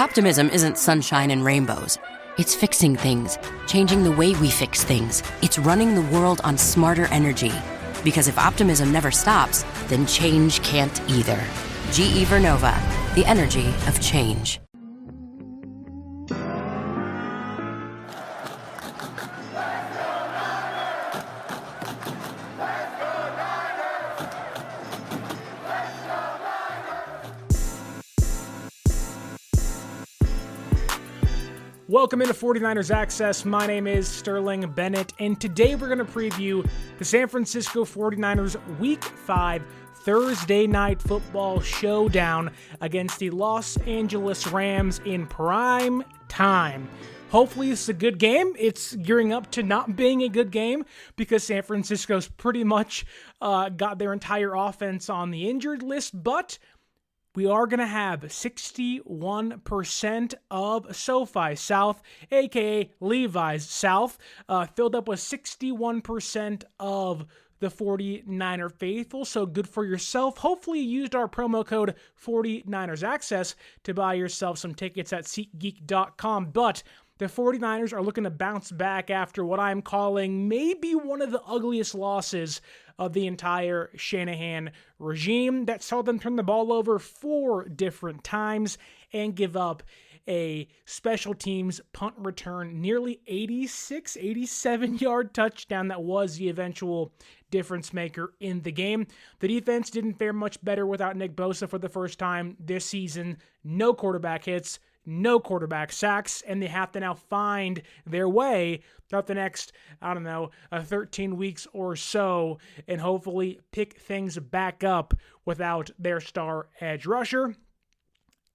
Optimism isn't sunshine and rainbows. It's fixing things, changing the way we fix things. It's running the world on smarter energy. Because if optimism never stops, then change can't either. GE Vernova, the energy of change. Welcome into 49ers Access. My name is Sterling Bennett, and today we're going to preview the San Francisco 49ers Week 5 Thursday Night Football Showdown against the Los Angeles Rams in prime time. Hopefully it's a good game. It's gearing up to not being a good game because San Francisco's pretty much got their entire offense on the injured list, but we are going to have 61% of SoFi South, aka Levi's South, filled up with 61% of the 49er faithful, so good for yourself. Hopefully you used our promo code 49ers Access to buy yourself some tickets at SeatGeek.com, but the 49ers are looking to bounce back after what I'm calling maybe one of the ugliest losses of the entire Shanahan regime that saw them turn the ball over 4 different times and give up a special teams punt return, nearly 87-yard touchdown that was the eventual difference maker in the game. The defense didn't fare much better without Nick Bosa for the first time this season. No quarterback hits, no quarterback sacks, and they have to now find their way throughout the next, 13 weeks or so, and hopefully pick things back up without their star edge rusher.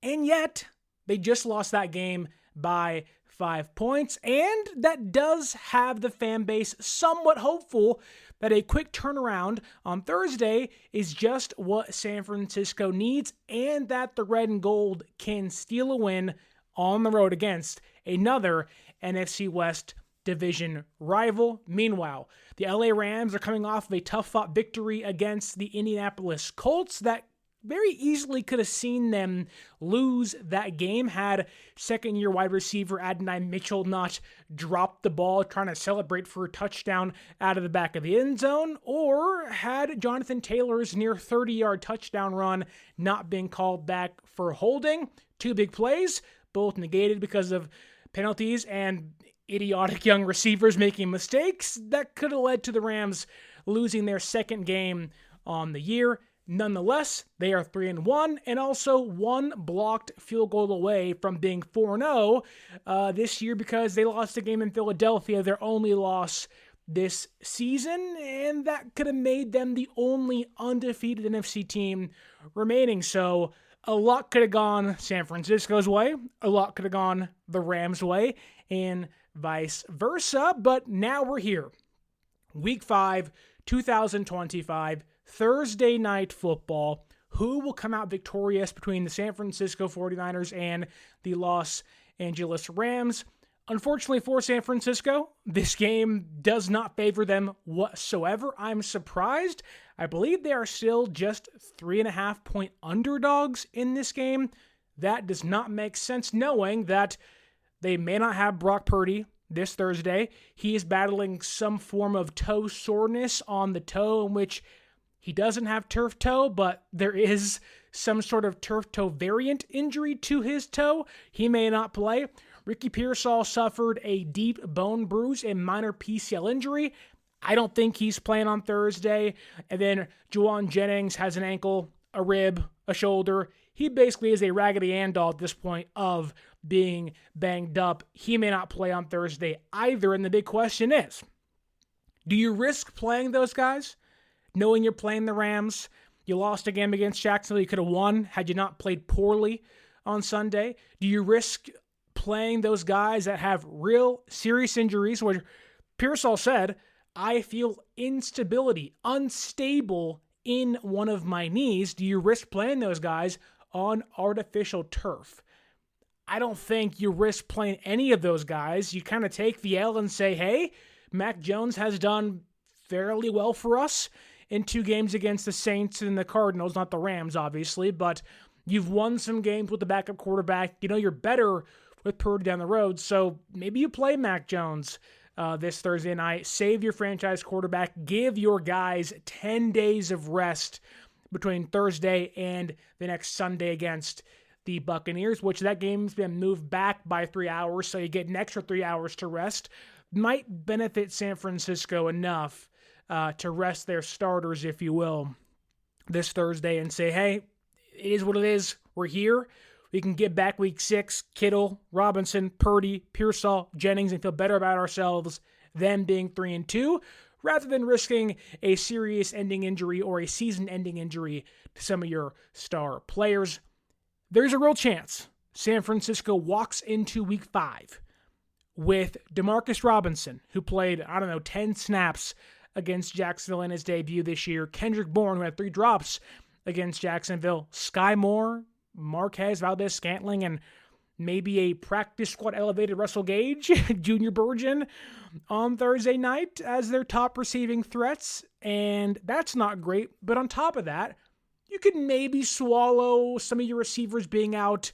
And yet, they just lost that game by 5 points, and that does have the fan base somewhat hopeful that a quick turnaround on Thursday is just what San Francisco needs, and that the red and gold can steal a win on the road against another NFC West division rival. Meanwhile, the LA Rams are coming off of a tough-fought victory against the Indianapolis Colts that very easily could have seen them lose that game had second-year wide receiver Adonai Mitchell not dropped the ball trying to celebrate for a touchdown out of the back of the end zone, or had Jonathan Taylor's near 30-yard touchdown run not been called back for holding. 2 big plays, both negated because of penalties and idiotic young receivers making mistakes that could have led to the Rams losing their second game on the year. Nonetheless, they are 3-1 and also 1 blocked field goal away from being 4-0 this year because they lost a game in Philadelphia, their only loss this season, and that could have made them the only undefeated NFC team remaining. So a lot could have gone San Francisco's way, a lot could have gone the Rams' way, and vice versa, but now we're here. Week 5, 2025, Thursday Night Football. Who will come out victorious between the San Francisco 49ers and the Los Angeles Rams? Unfortunately for San Francisco, this game does not favor them whatsoever. I'm surprised. I believe they are still just 3.5-point underdogs in this game. That does not make sense, knowing that they may not have Brock Purdy this Thursday. He is battling some form of toe soreness on the toe, in which he doesn't have turf toe, but there is some sort of turf toe variant injury to his toe. He may not play. Ricky Pearsall suffered a deep bone bruise and minor PCL injury. I don't think he's playing on Thursday. And then Jauan Jennings has an ankle, a rib, a shoulder. He basically is a Raggedy Ann doll at this point of being banged up. He may not play on Thursday either. And the big question is, do you risk playing those guys? Knowing you're playing the Rams, you lost a game against Jacksonville, you could have won had you not played poorly on Sunday. Do you risk playing those guys that have real serious injuries, where Pearsall said, I feel instability, unstable in one of my knees? Do you risk playing those guys on artificial turf? I don't think you risk playing any of those guys. You kind of take the L and say, hey, Mac Jones has done fairly well for us in 2 games against the Saints and the Cardinals, not the Rams, obviously, but You've won some games with the backup quarterback. You know you're better with Purdy down the road, so maybe you play Mac Jones this Thursday night. Save your franchise quarterback. Give your guys 10 days of rest between Thursday and the next Sunday against the Buccaneers, which that game's been moved back by 3 hours, so you get an extra 3 hours to rest. Might benefit San Francisco enough to rest their starters, if you will, this Thursday and say, hey, it is what it is. We're here. We can get back week 6, Kittle, Robinson, Purdy, Pearsall, Jennings, and feel better about ourselves than being 3-2, rather than risking a serious-ending injury or a season-ending injury to some of your star players. There's a real chance San Francisco walks into week 5 with Demarcus Robinson, who played, 10 snaps against Jacksonville in his debut this year, Kendrick Bourne, who had 3 drops against Jacksonville, Sky Moore, Marquez Valdez-Scantling, and maybe a practice squad elevated Russell Gage, Junior Burgeon, on Thursday night as their top receiving threats, and that's not great. But on top of that, you could maybe swallow some of your receivers being out,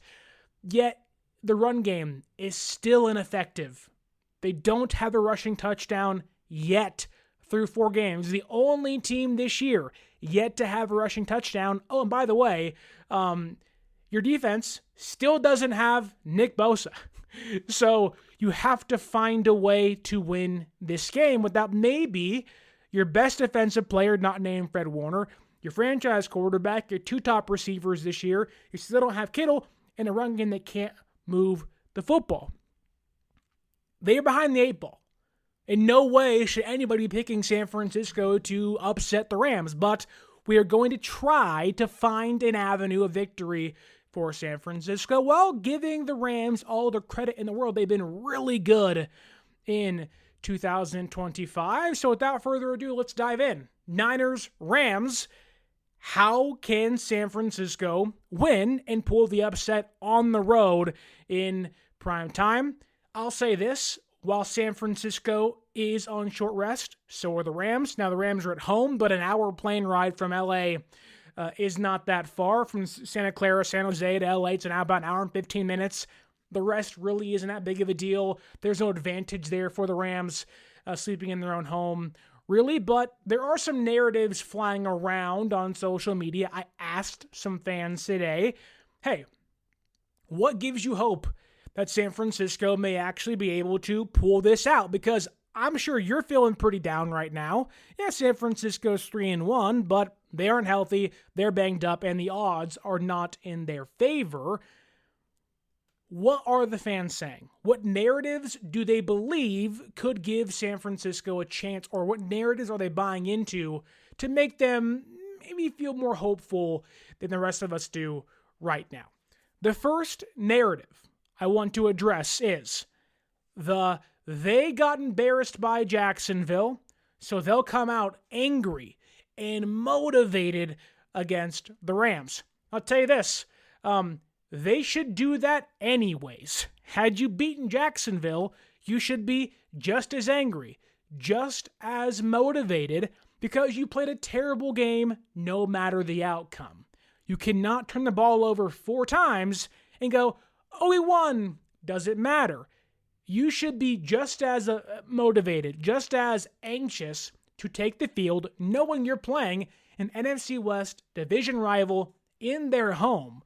yet the run game is still ineffective. They don't have a rushing touchdown yet through 4 games. The only team this year yet to have a rushing touchdown. Oh, and by the way, your defense still doesn't have Nick Bosa. So you have to find a way to win this game without maybe your best defensive player, not named Fred Warner, your franchise quarterback, your 2 top receivers this year. You still don't have Kittle, and a run game that can't move the football. They are behind the 8 ball. In no way should anybody be picking San Francisco to upset the Rams, but we are going to try to find an avenue of victory for San Francisco while giving the Rams all the credit in the world. They've been really good in 2025. So without further ado, let's dive in. Niners, Rams. How can San Francisco win and pull the upset on the road in prime time? I'll say this. While San Francisco is on short rest, so are the Rams. Now, the Rams are at home, but an hour plane ride from L.A. Is not that far. From Santa Clara, San Jose to L.A., it's about an hour and 15 minutes. The rest really isn't that big of a deal. There's no advantage there for the Rams sleeping in their own home, really. But there are some narratives flying around on social media. I asked some fans today, hey, what gives you hope that San Francisco may actually be able to pull this out? Because I'm sure you're feeling pretty down right now. Yeah, San Francisco's 3-1, but they aren't healthy, they're banged up, and the odds are not in their favor. What are the fans saying? What narratives do they believe could give San Francisco a chance, or what narratives are they buying into to make them maybe feel more hopeful than the rest of us do right now? The first narrative I want to address is they got embarrassed by Jacksonville, so they'll come out angry and motivated against the Rams. I'll tell you this, they should do that anyways. Had you beaten Jacksonville, you should be just as angry, just as motivated, because you played a terrible game no matter the outcome. You cannot turn the ball over 4 times and go, oh, we won. Does it matter? You should be just as motivated, just as anxious to take the field, knowing you're playing an NFC West division rival in their home.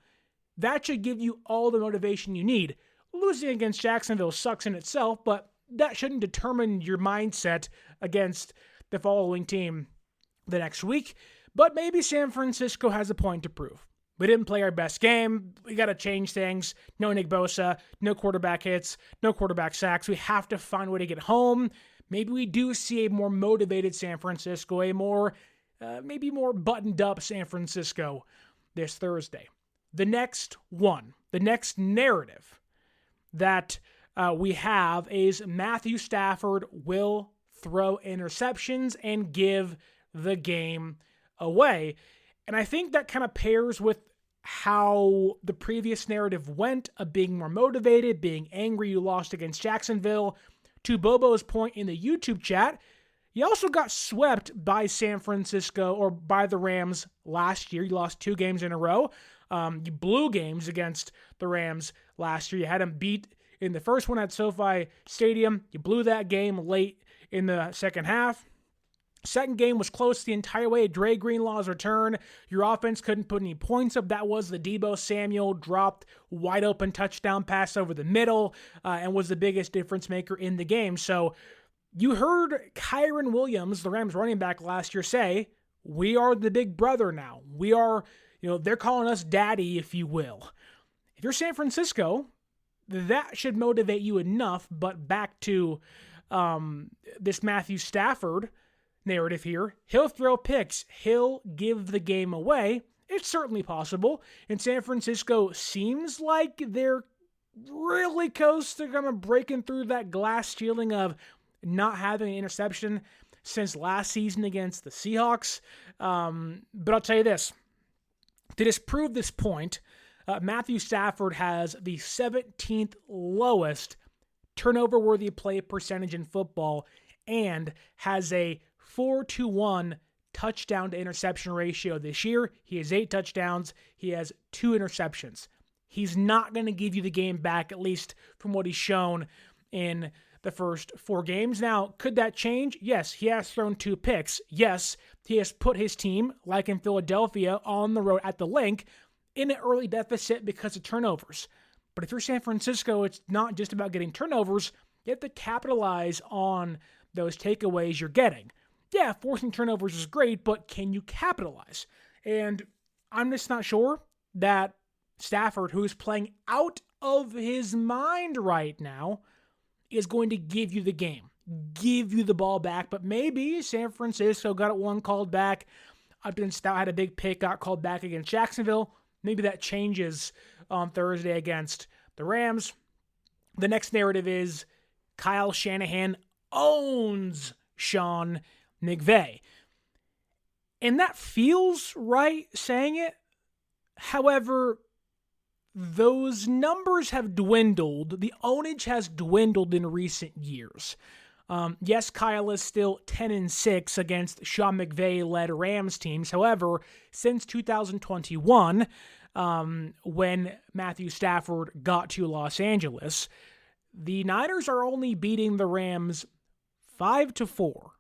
That should give you all the motivation you need. Losing against Jacksonville sucks in itself, but that shouldn't determine your mindset against the following team the next week. But maybe San Francisco has a point to prove. We didn't play our best game. We got to change things. No Nick Bosa, no quarterback hits, no quarterback sacks. We have to find a way to get home. Maybe we do see a more motivated San Francisco, a more, maybe more buttoned up San Francisco this Thursday. The next narrative that we have is Matthew Stafford will throw interceptions and give the game away. And I think that kind of pairs with how the previous narrative went of being more motivated, being angry you lost against Jacksonville. To Bobo's point in the YouTube chat, you also got swept by San Francisco or by the Rams last year. You lost 2 games in a row. You blew games against the Rams last year. You had them beat in the first one at SoFi Stadium. You blew that game late in the second half. Second game was close the entire way. Dre Greenlaw's return. Your offense couldn't put any points up. That was the Deebo Samuel dropped wide open touchdown pass over the middle and was the biggest difference maker in the game. So you heard Kyren Williams, the Rams running back last year, say, we are the big brother now. We are, they're calling us daddy, if you will. If you're San Francisco, that should motivate you enough. But back to this Matthew Stafford narrative here. He'll throw picks. He'll give the game away. It's certainly possible. And San Francisco seems like they're really close to kind of breaking through that glass ceiling of not having an interception since last season against the Seahawks. But I'll tell you this. To disprove this point, Matthew Stafford has the 17th lowest turnover-worthy play percentage in football and has a 4-to-1 touchdown to interception ratio this year. He has 8 touchdowns. He has 2 interceptions. He's not going to give you the game back, at least from what he's shown in the first 4 games. Now, could that change? Yes, he has thrown 2 picks. Yes, he has put his team, like in Philadelphia, on the road at the Link in an early deficit because of turnovers. But if you're San Francisco, it's not just about getting turnovers. You have to capitalize on those takeaways you're getting. Yeah, forcing turnovers is great, but can you capitalize? And I'm just not sure that Stafford, who is playing out of his mind right now, is going to give you the game, give you the ball back. But maybe San Francisco got one called back. Upton Stout had a big pick, got called back against Jacksonville. Maybe that changes on Thursday against the Rams. The next narrative is Kyle Shanahan owns Sean McVay. And that feels right saying it. However, those numbers have dwindled. The ownage has dwindled in recent years. Yes, Kyle is still 10-6 against Sean McVay-led Rams teams. However, since 2021, when Matthew Stafford got to Los Angeles, the Niners are only beating the Rams 5-4.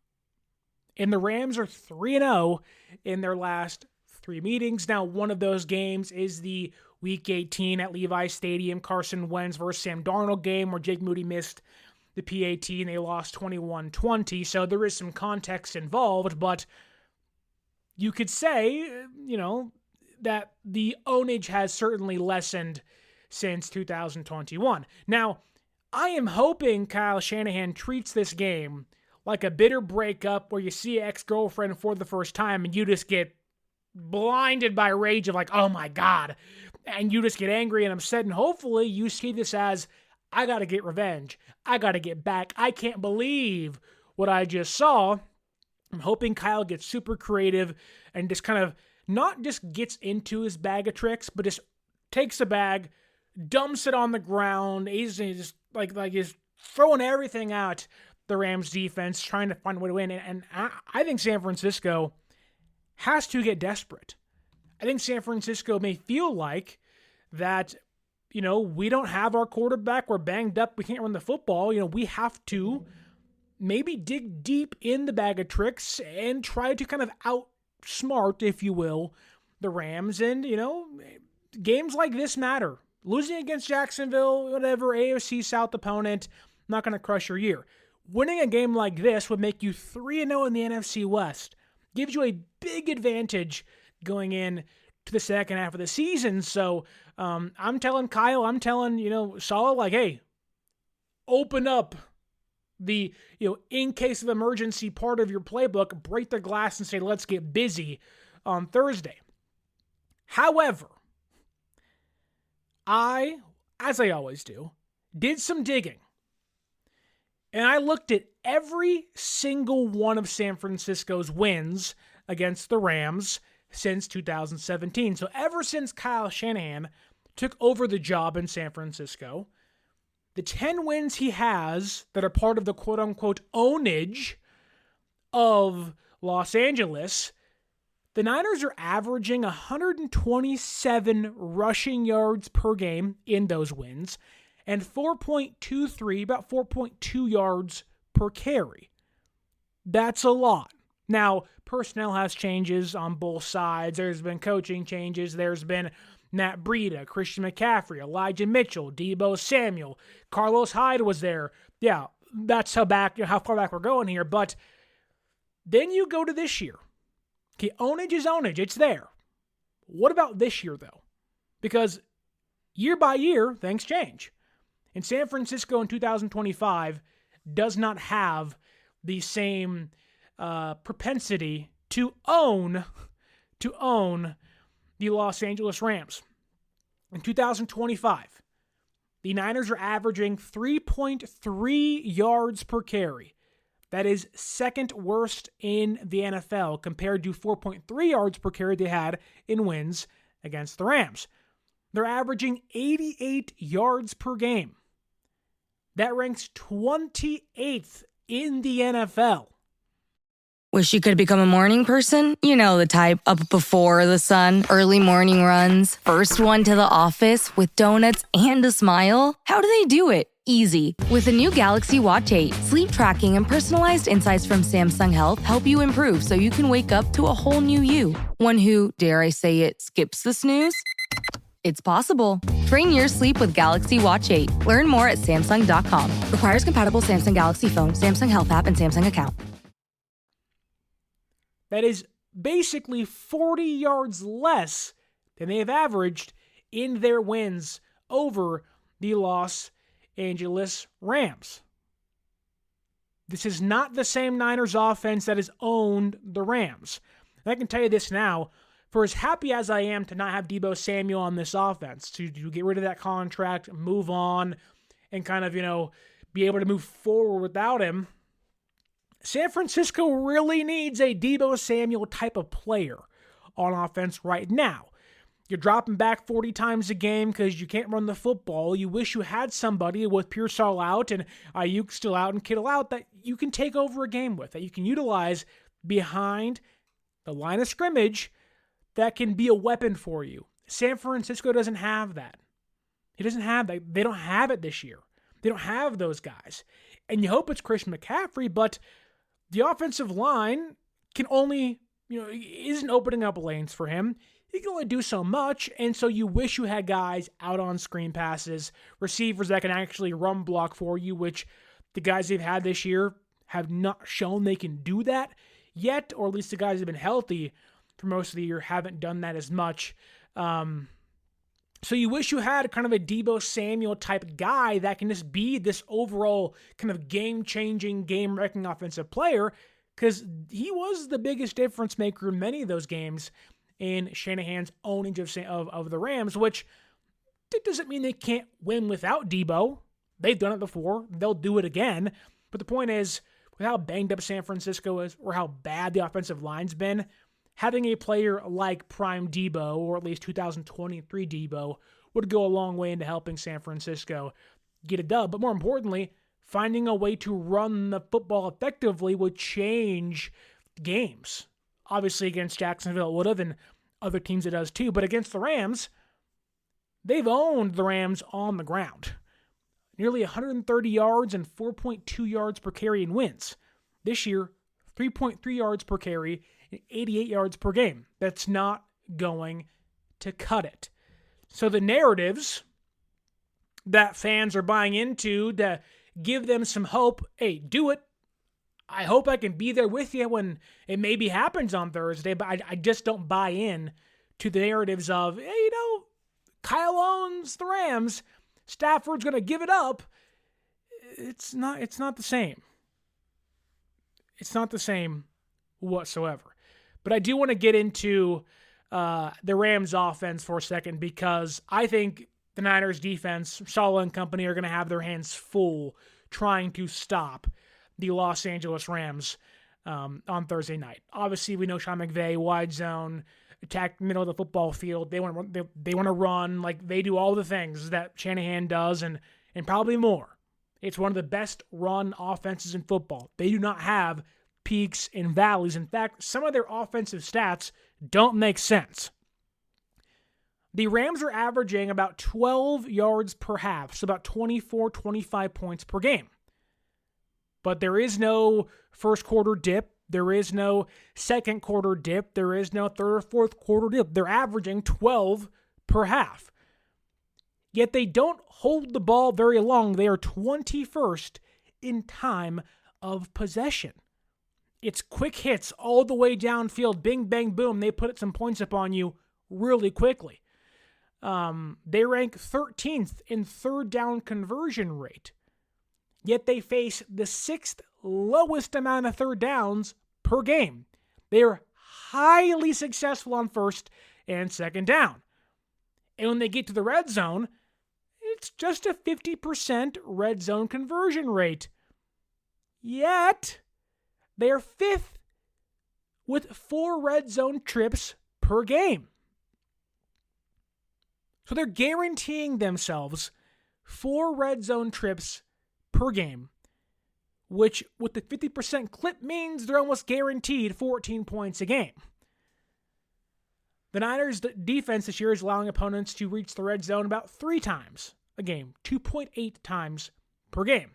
And the Rams are 3-0 in their last 3 meetings. Now, one of those games is the Week 18 at Levi's Stadium, Carson Wentz versus Sam Darnold game where Jake Moody missed the PAT and they lost 21-20. So there is some context involved, but you could say, that the ownage has certainly lessened since 2021. Now, I am hoping Kyle Shanahan treats this game like a bitter breakup where you see an ex-girlfriend for the first time and you just get blinded by rage of like, oh my God, and you just get angry and upset, and hopefully you see this as, I got to get revenge. I got to get back. I can't believe what I just saw. I'm hoping Kyle gets super creative and just kind of not just gets into his bag of tricks, but just takes a bag, dumps it on the ground. He's just like he's throwing everything at the Rams defense, trying to find a way to win. And I think San Francisco has to get desperate. I think San Francisco may feel like that, we don't have our quarterback. We're banged up. We can't run the football. We have to maybe dig deep in the bag of tricks and try to kind of outsmart, if you will, the Rams. And, games like this matter. Losing against Jacksonville, whatever, AFC South opponent, not going to crush your year. Winning a game like this would make you 3-0 in the NFC West. Gives you a big advantage going in to the second half of the season. So I'm telling Kyle, Saul, like, hey, open up the, in case of emergency part of your playbook, break the glass and say, let's get busy on Thursday. However, I, as I always do, did some digging. And I looked at every single one of San Francisco's wins against the Rams since 2017. So ever since Kyle Shanahan took over the job in San Francisco, the 10 wins he has that are part of the quote-unquote ownage of Los Angeles, The Niners are averaging 127 rushing yards per game in those wins and 4.23, about 4.2 yards per carry. That's a lot. Now, personnel has changes on both sides. There's been coaching changes. There's been Matt Breida, Christian McCaffrey, Elijah Mitchell, Deebo Samuel, Carlos Hyde was there. Yeah, that's how far back we're going here. But then you go to this year. Okay, ownage is ownage. It's there. What about this year, though? Because year by year, things change. And San Francisco in 2025 does not have the same propensity to own the Los Angeles Rams. In 2025, the Niners are averaging 3.3 yards per carry. That is second worst in the NFL compared to 4.3 yards per carry they had in wins against the Rams. They're averaging 88 yards per game. That ranks 28th in the NFL. Wish you could become a morning person? You know the type, up before the sun, early morning runs, first one to the office with donuts and a smile. How do they do it? Easy. With the new Galaxy Watch 8, sleep tracking and personalized insights from Samsung Health help you improve so you can wake up to a whole new you. One who, dare I say it, skips the snooze? It's possible. Train your sleep with Galaxy Watch 8. Learn more at Samsung.com. Requires compatible Samsung Galaxy phone, Samsung Health app, and Samsung account. That is basically 40 yards less than they have averaged in their wins over the Los Angeles Rams. This is not the same Niners offense that has owned the Rams. And I can tell you this now, for as happy as I am to not have Deebo Samuel on this offense, to get rid of that contract, move on, and kind of, be able to move forward without him, San Francisco really needs a Deebo Samuel type of player on offense right now. You're dropping back 40 times a game because you can't run the football. You wish you had somebody with Pearsall out and Ayuk still out and Kittle out that you can take over a game with, that you can utilize behind the line of scrimmage that can be a weapon for you. San Francisco doesn't have that. He doesn't have that. They don't have it this year. They don't have those guys. And you hope it's Christian McCaffrey, but the offensive line can only, isn't opening up lanes for him. He can only do so much, and so you wish you had guys out on screen passes, receivers that can actually run block for you, which the guys they've had this year have not shown they can do that yet, or at least the guys that have been healthy for most of the year haven't done that as much. So you wish you had kind of a Deebo Samuel type guy that can just be this overall kind of game-changing, game-wrecking offensive player, because he was the biggest difference maker in many of those games in Shanahan's ownage of the Rams, which doesn't mean they can't win without Deebo. They've done it before. They'll do it again. But the point is, with how banged up San Francisco is, or how bad the offensive line's been, having a player like Prime Deebo, or at least 2023 Deebo, would go a long way into helping San Francisco get a dub. But more importantly, finding a way to run the football effectively would change games. Obviously, against Jacksonville it would have, and other teams it does too. But against the Rams, they've owned the Rams on the ground. Nearly 130 yards and 4.2 yards per carry in wins. This year, 3.3 yards per carry and 88 yards per game. That's not going to cut it. So the narratives that fans are buying into to give them some hope, hey, do it. I hope I can be there with you when it maybe happens on Thursday, but I just don't buy in to the narratives of, hey, Kyle owns the Rams. Stafford's going to give it up. It's not the same. It's not the same whatsoever. But I do want to get into the Rams offense for a second, because I think the Niners defense, Saleh and company, are going to have their hands full trying to stop the Los Angeles Rams on Thursday night. Obviously, we know Sean McVay, wide zone, attack middle of the football field. They want to run, like they do all the things that Shanahan does, and probably more. It's one of the best run offenses in football. They do not have peaks and valleys. In fact, some of their offensive stats don't make sense. The Rams are averaging about 12 yards per half, so about 24, 25 points per game. But there is no first quarter dip. There is no second quarter dip. There is no third or fourth quarter dip. They're averaging 12 per half. Yet they don't hold the ball very long. They are 21st in time of possession. It's quick hits all the way downfield. Bing, bang, boom. They put some points up on you really quickly. They rank 13th in third down conversion rate. Yet they face the 6th lowest amount of third downs per game. They are highly successful on first and second down. And when they get to the red zone, it's just a 50% red zone conversion rate. Yet, they are 5th with 4 red zone trips per game. So they're guaranteeing themselves 4 red zone trips per game, which with the 50% clip means they're almost guaranteed 14 points a game. The Niners' defense this year is allowing opponents to reach the red zone about 3 times a game, 2.8 times per game.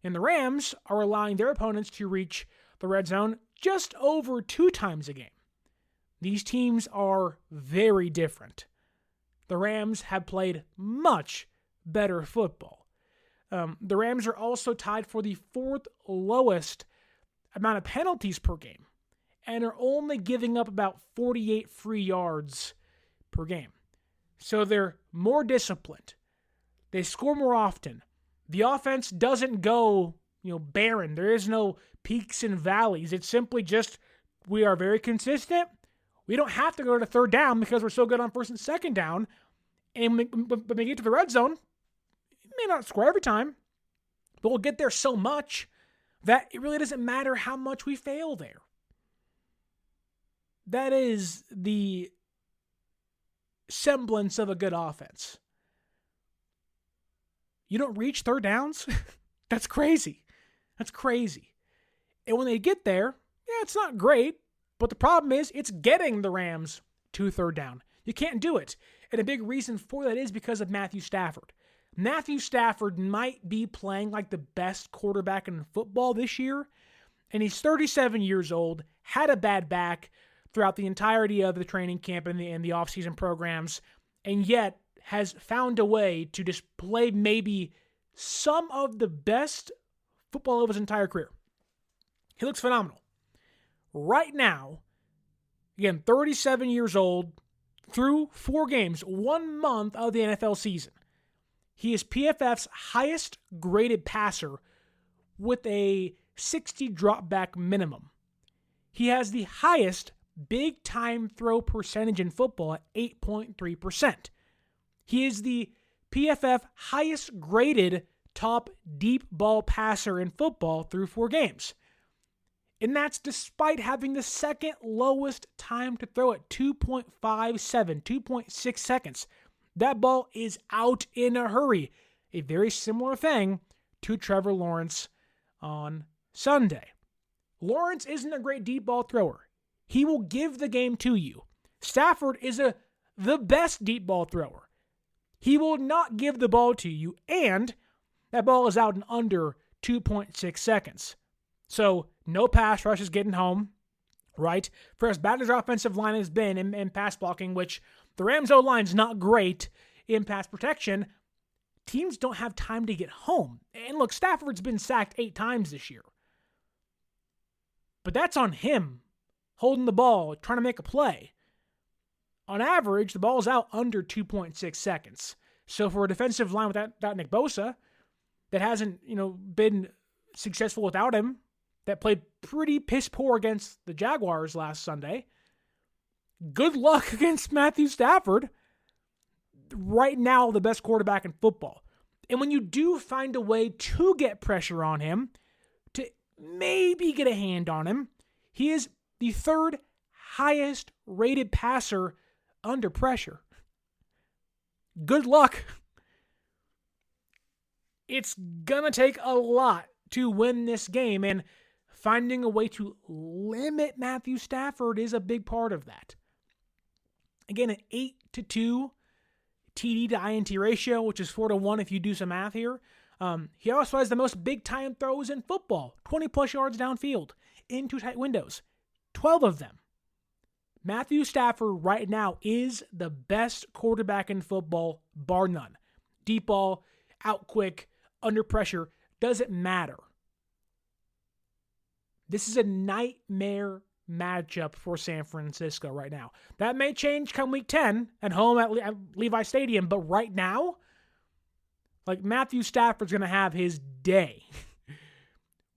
And the Rams are allowing their opponents to reach the red zone just over 2 times a game. These teams are very different. The Rams have played much better football. The Rams are also tied for the 4th lowest amount of penalties per game and are only giving up about 48 free yards per game. So they're more disciplined. They score more often. The offense doesn't go, barren. There is no peaks and valleys. It's simply just we are very consistent. We don't have to go to third down because we're so good on first and second down. And when we get to the red zone, may not score every time, but we'll get there so much that it really doesn't matter how much we fail there. That is the semblance of a good offense. You don't reach third downs? That's crazy. That's crazy. And when they get there, it's not great, but the problem is it's getting the Rams to third down. You can't do it. And a big reason for that is because of Matthew Stafford. Matthew Stafford might be playing like the best quarterback in football this year, and he's 37 years old, had a bad back throughout the entirety of the training camp and the offseason programs, and yet has found a way to display maybe some of the best football of his entire career. He looks phenomenal. Right now, again, 37 years old, through 4 games, 1 month of the NFL season. He is PFF's highest graded passer with a 60 dropback minimum. He has the highest big time throw percentage in football at 8.3%. He is the PFF highest graded top deep ball passer in football through 4 games. And that's despite having the second lowest time to throw at 2.57, 2.6 seconds. That ball is out in a hurry. A very similar thing to Trevor Lawrence on Sunday. Lawrence isn't a great deep ball thrower. He will give the game to you. Stafford is the best deep ball thrower. He will not give the ball to you, and that ball is out in under 2.6 seconds. So no pass rush is getting home, right? For as bad as our offensive line has been in pass blocking, which the Rams O-line's not great in pass protection, teams don't have time to get home. And look, Stafford's been sacked 8 times this year. But that's on him, holding the ball, trying to make a play. On average, the ball's out under 2.6 seconds. So for a defensive line without Nick Bosa, that hasn't, been successful without him, that played pretty piss poor against the Jaguars last Sunday, good luck against Matthew Stafford. Right now, the best quarterback in football. And when you do find a way to get pressure on him, to maybe get a hand on him, he is the 3rd highest rated passer under pressure. Good luck. It's going to take a lot to win this game, and finding a way to limit Matthew Stafford is a big part of that. Again, an 8-2 TD to INT ratio, which is 4-1 if you do some math here. He also has the most big-time throws in football, 20-plus yards downfield, into tight windows, 12 of them. Matthew Stafford right now is the best quarterback in football, bar none. Deep ball, out quick, under pressure, doesn't matter. This is a nightmare matchup for San Francisco right now. That may change come week 10 at home at Levi Stadium, but right now, like, Matthew Stafford's going to have his day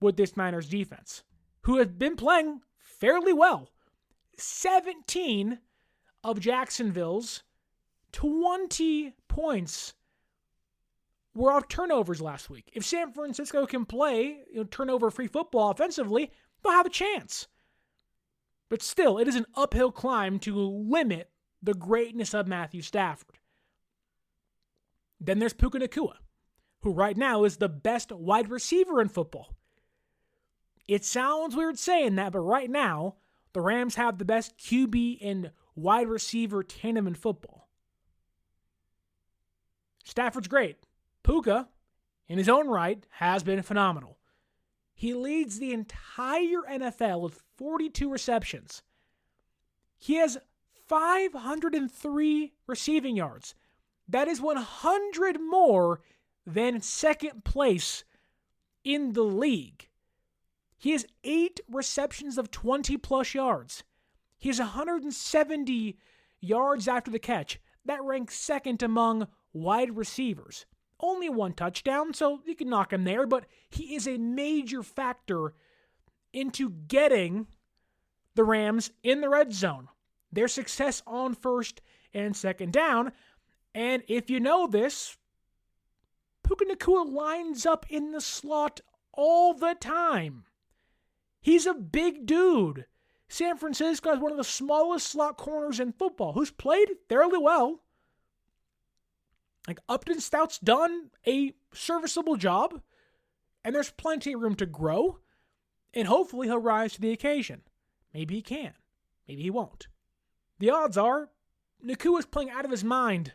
with this Niners defense, who has been playing fairly well. 17 of Jacksonville's 20 points were off turnovers last week. If San Francisco can play turnover-free football offensively, they'll have a chance. But still, it is an uphill climb to limit the greatness of Matthew Stafford. Then there's Puka Nacua, who right now is the best wide receiver in football. It sounds weird saying that, but right now, the Rams have the best QB and wide receiver tandem in football. Stafford's great. Puka, in his own right, has been phenomenal. He leads the entire NFL with 42 receptions. He has 503 receiving yards. That is 100 more than second place in the league. He has 8 receptions of 20-plus yards. He has 170 yards after the catch. That ranks second among wide receivers. Only 1 touchdown, so you can knock him there, but he is a major factor into getting the Rams in the red zone. Their success on first and second down. And if you know this, Puka Nacua lines up in the slot all the time. He's a big dude. San Francisco is one of the smallest slot corners in football, who's played fairly well. Like, Upton Stout's done a serviceable job, and there's plenty of room to grow, and hopefully he'll rise to the occasion. Maybe he can. Maybe he won't. The odds are Nakua's playing out of his mind.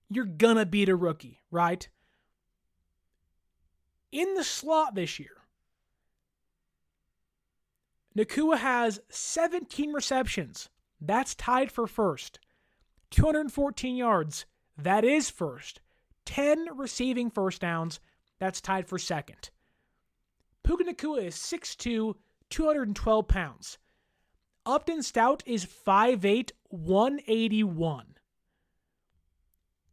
You're gonna beat a rookie, right? In the slot this year, Nacua has 17 receptions. That's tied for first. 214 yards. That is first. 10 receiving first downs. That's tied for second. Puka Nacua is 6'2", 212 pounds. Upton Stout is 5'8", 181.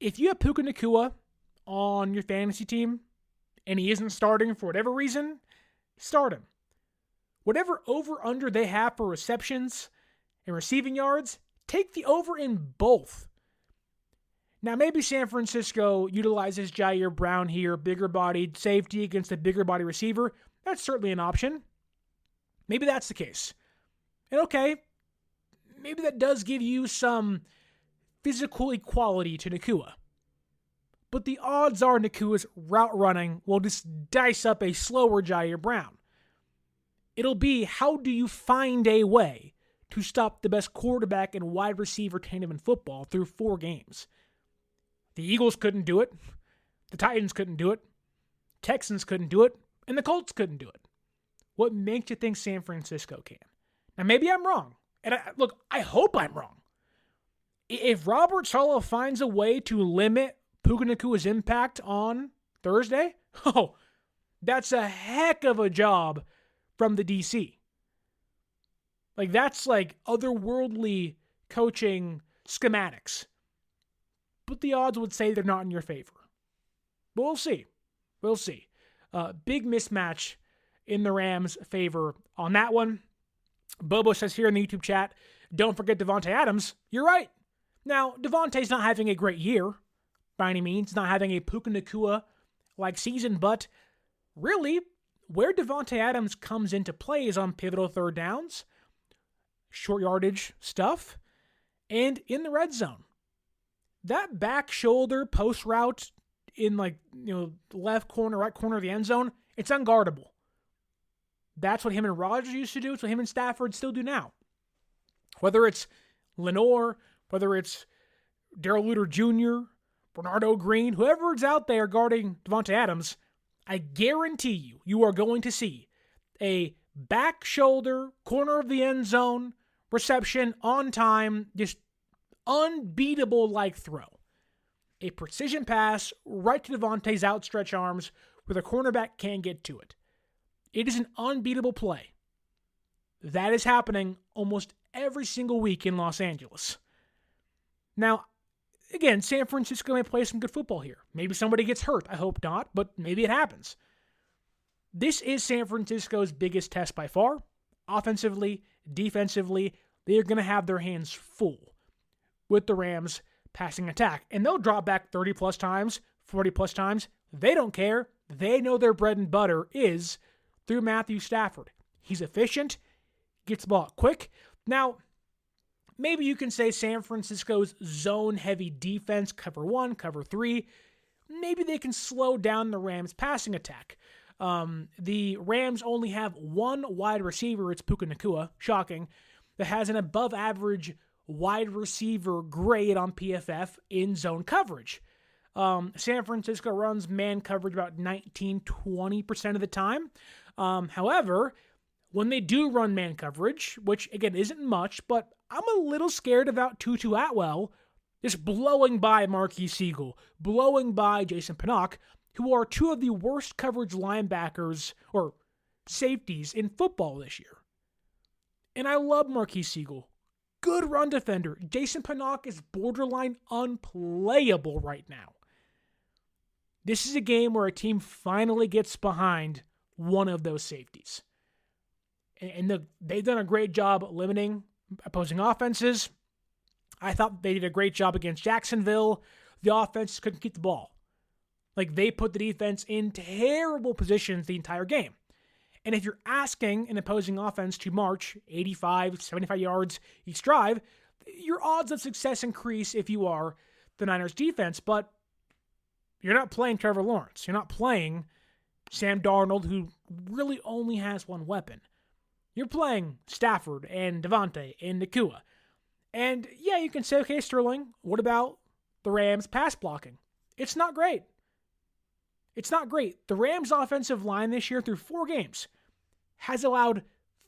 If you have Puka Nacua on your fantasy team and he isn't starting for whatever reason, start him. Whatever over-under they have for receptions and receiving yards, take the over in both. Now, maybe San Francisco utilizes Jair Brown here, bigger-bodied safety against a bigger-body receiver. That's certainly an option. Maybe that's the case. And okay, maybe that does give you some physical equality to Nacua. But the odds are Nakua's route running will just dice up a slower Jair Brown. It'll be, how do you find a way to stop the best quarterback and wide receiver tandem in football through 4 games? The Eagles couldn't do it. The Titans couldn't do it. Texans couldn't do it. And the Colts couldn't do it. What makes you think San Francisco can? Now, maybe I'm wrong. And I hope I'm wrong. If Robert Saleh finds a way to limit Puka Nacua's impact on Thursday, that's a heck of a job from the DC. That's otherworldly coaching schematics. But the odds would say they're not in your favor. But we'll see. We'll see. Big mismatch in the Rams' favor on that one. Bobo says here in the YouTube chat, don't forget Devontae Adams. You're right. Now, Devontae's not having a great year by any means. Not having a Puka Nacua-like season. But really, where Devontae Adams comes into play is on pivotal third downs, short yardage stuff, and in the red zone. That back shoulder post route in left corner, right corner of the end zone, it's unguardable. That's what him and Rodgers used to do. It's what him and Stafford still do now. Whether it's Lenore, whether it's Darrell Luter Jr., Bernardo Green, whoever is out there guarding Devontae Adams, I guarantee you are going to see a back shoulder, corner of the end zone, reception on time, just unbeatable like throw. A precision pass right to Devontae's outstretched arms where the cornerback can't get to it. It is an unbeatable play. That is happening almost every single week in Los Angeles. Now, again, San Francisco may play some good football here. Maybe somebody gets hurt. I hope not, but maybe it happens. This is San Francisco's biggest test by far. Offensively, defensively, they are going to have their hands full with the Rams' passing attack. And they'll drop back 30-plus times, 40-plus times. They don't care. They know their bread and butter is through Matthew Stafford. He's efficient, gets the ball out quick. Now, maybe you can say San Francisco's zone-heavy defense, cover 1, cover 3, maybe they can slow down the Rams' passing attack. The Rams only have one wide receiver, it's Puka Nacua, shocking, that has an above-average wide receiver grade on PFF in zone coverage. San Francisco runs man coverage about 19-20% of the time. However, when they do run man coverage, which again isn't much, but I'm a little scared about Tutu Atwell just blowing by Marquise Siegel, blowing by Jason Pinnock, who are two of the worst coverage linebackers or safeties in football this year. And I love Marquise Siegel. Good run defender. Jason Pinnock is borderline unplayable right now. This is a game where a team finally gets behind one of those safeties. And they've done a great job limiting opposing offenses. I thought they did a great job against Jacksonville. The offense couldn't keep the ball. Like, they put the defense in terrible positions the entire game. And if you're asking an opposing offense to march 85, 75 yards each drive, your odds of success increase if you are the Niners defense. But you're not playing Trevor Lawrence. You're not playing Sam Darnold, who really only has one weapon. You're playing Stafford and Devontae and Nacua. And yeah, you can say, okay, Sterling, what about the Rams pass blocking? It's not great. It's not great. The Rams offensive line this year through 4 games has allowed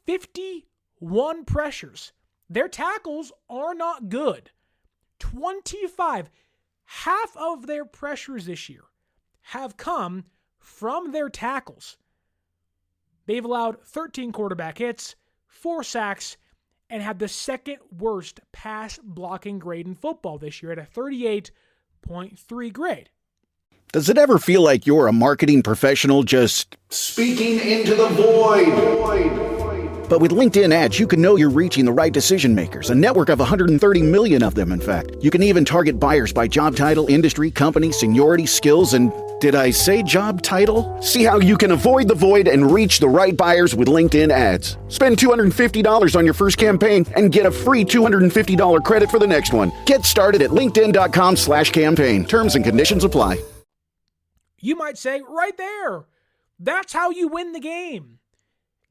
51 pressures. Their tackles are not good. 25. Half of their pressures this year have come from their tackles. They've allowed 13 quarterback hits, 4 sacks, and have the second worst pass blocking grade in football this year at a 38.3 grade. Does it ever feel like you're a marketing professional just speaking into the void? But with LinkedIn ads, you can know you're reaching the right decision makers, a network of 130 million of them, in fact. You can even target buyers by job title, industry, company, seniority, skills, and did I say job title? See how you can avoid the void and reach the right buyers with LinkedIn ads. Spend $250 on your first campaign and get a free $250 credit for the next one. Get started at linkedin.com/campaign. Terms and conditions apply. You might say, right there, that's how you win the game.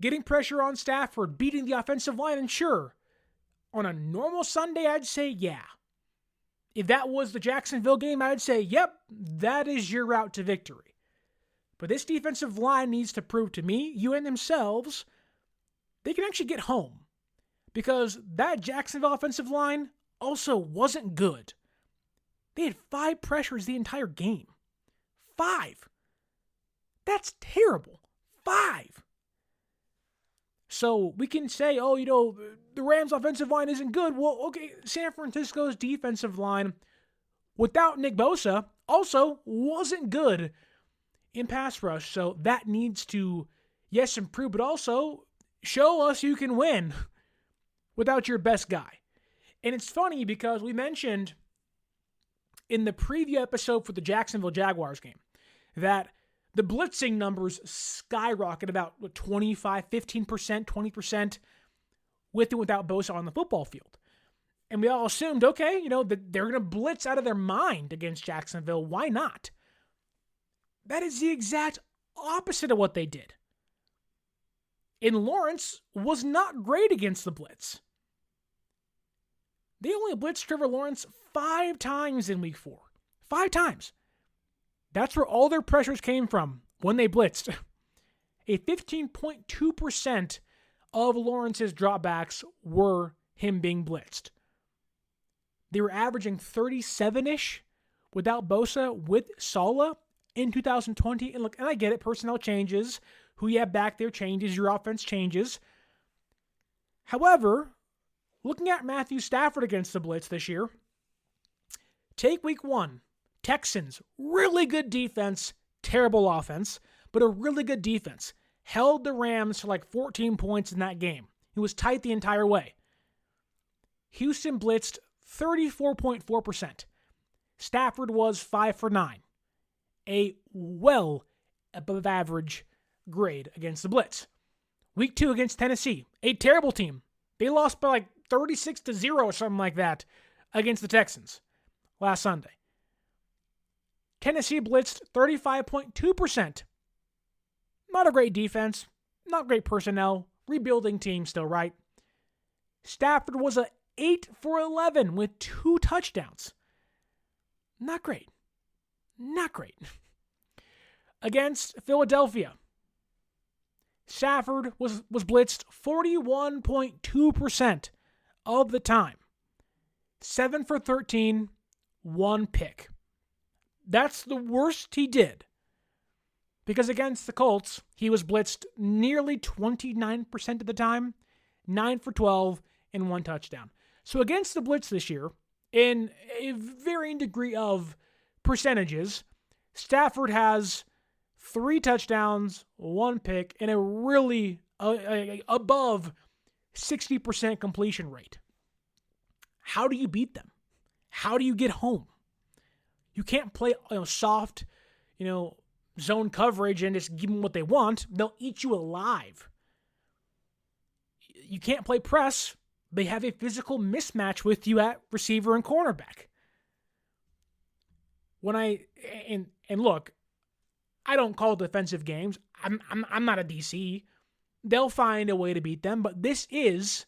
Getting pressure on Stafford, beating the offensive line, and sure, on a normal Sunday, I'd say, yeah. If that was the Jacksonville game, I'd say, yep, that is your route to victory. But this defensive line needs to prove to me, you and themselves, they can actually get home. Because that Jacksonville offensive line also wasn't good. They had 5 pressures the entire game. 5. That's terrible. 5. So we can say, oh, the Rams' offensive line isn't good. Well, okay, San Francisco's defensive line, without Nick Bosa, also wasn't good in pass rush. So that needs to, yes, improve, but also show us you can win without your best guy. And it's funny because we mentioned in the preview episode for the Jacksonville Jaguars game that the blitzing numbers skyrocket about 15%, 20% with and without Bosa on the football field. And we all assumed, okay, that they're going to blitz out of their mind against Jacksonville. Why not? That is the exact opposite of what they did. And Lawrence was not great against the blitz. They only blitzed Trevor Lawrence 5 times in week 4. 5 times. That's where all their pressures came from when they blitzed. A 15.2% of Lawrence's dropbacks were him being blitzed. They were averaging 37-ish without Bosa, with Saleh in 2020. And look, and I get it, personnel changes. Who you have back there changes. Your offense changes. However, looking at Matthew Stafford against the blitz this year, take week 1. Texans, really good defense, terrible offense, but a really good defense. Held the Rams to like 14 points in that game. It was tight the entire way. Houston blitzed 34.4%. Stafford was 5 for 9. A well above average grade against the blitz. Week 2 against Tennessee, a terrible team. They lost by like 36-0 or something like that against the Texans last Sunday. Tennessee blitzed 35.2%. Not a great defense, not great personnel, rebuilding team still, right? Stafford was a 8 for 11 with 2 touchdowns. Not great. Not great. Against Philadelphia, Stafford was blitzed 41.2% of the time. 7 for 13, 1 pick. That's the worst he did. Because against the Colts, he was blitzed nearly 29% of the time, 9 for 12, and 1 touchdown. So against the blitz this year, in a varying degree of percentages, Stafford has 3 touchdowns, 1 pick, and a really above 60% completion rate. How do you beat them? How do you get home? You can't play soft, zone coverage and just give them what they want. They'll eat you alive. You can't play press. They have a physical mismatch with you at receiver and cornerback. Look, I don't call defensive games. I'm not a DC. They'll find a way to beat them, but this is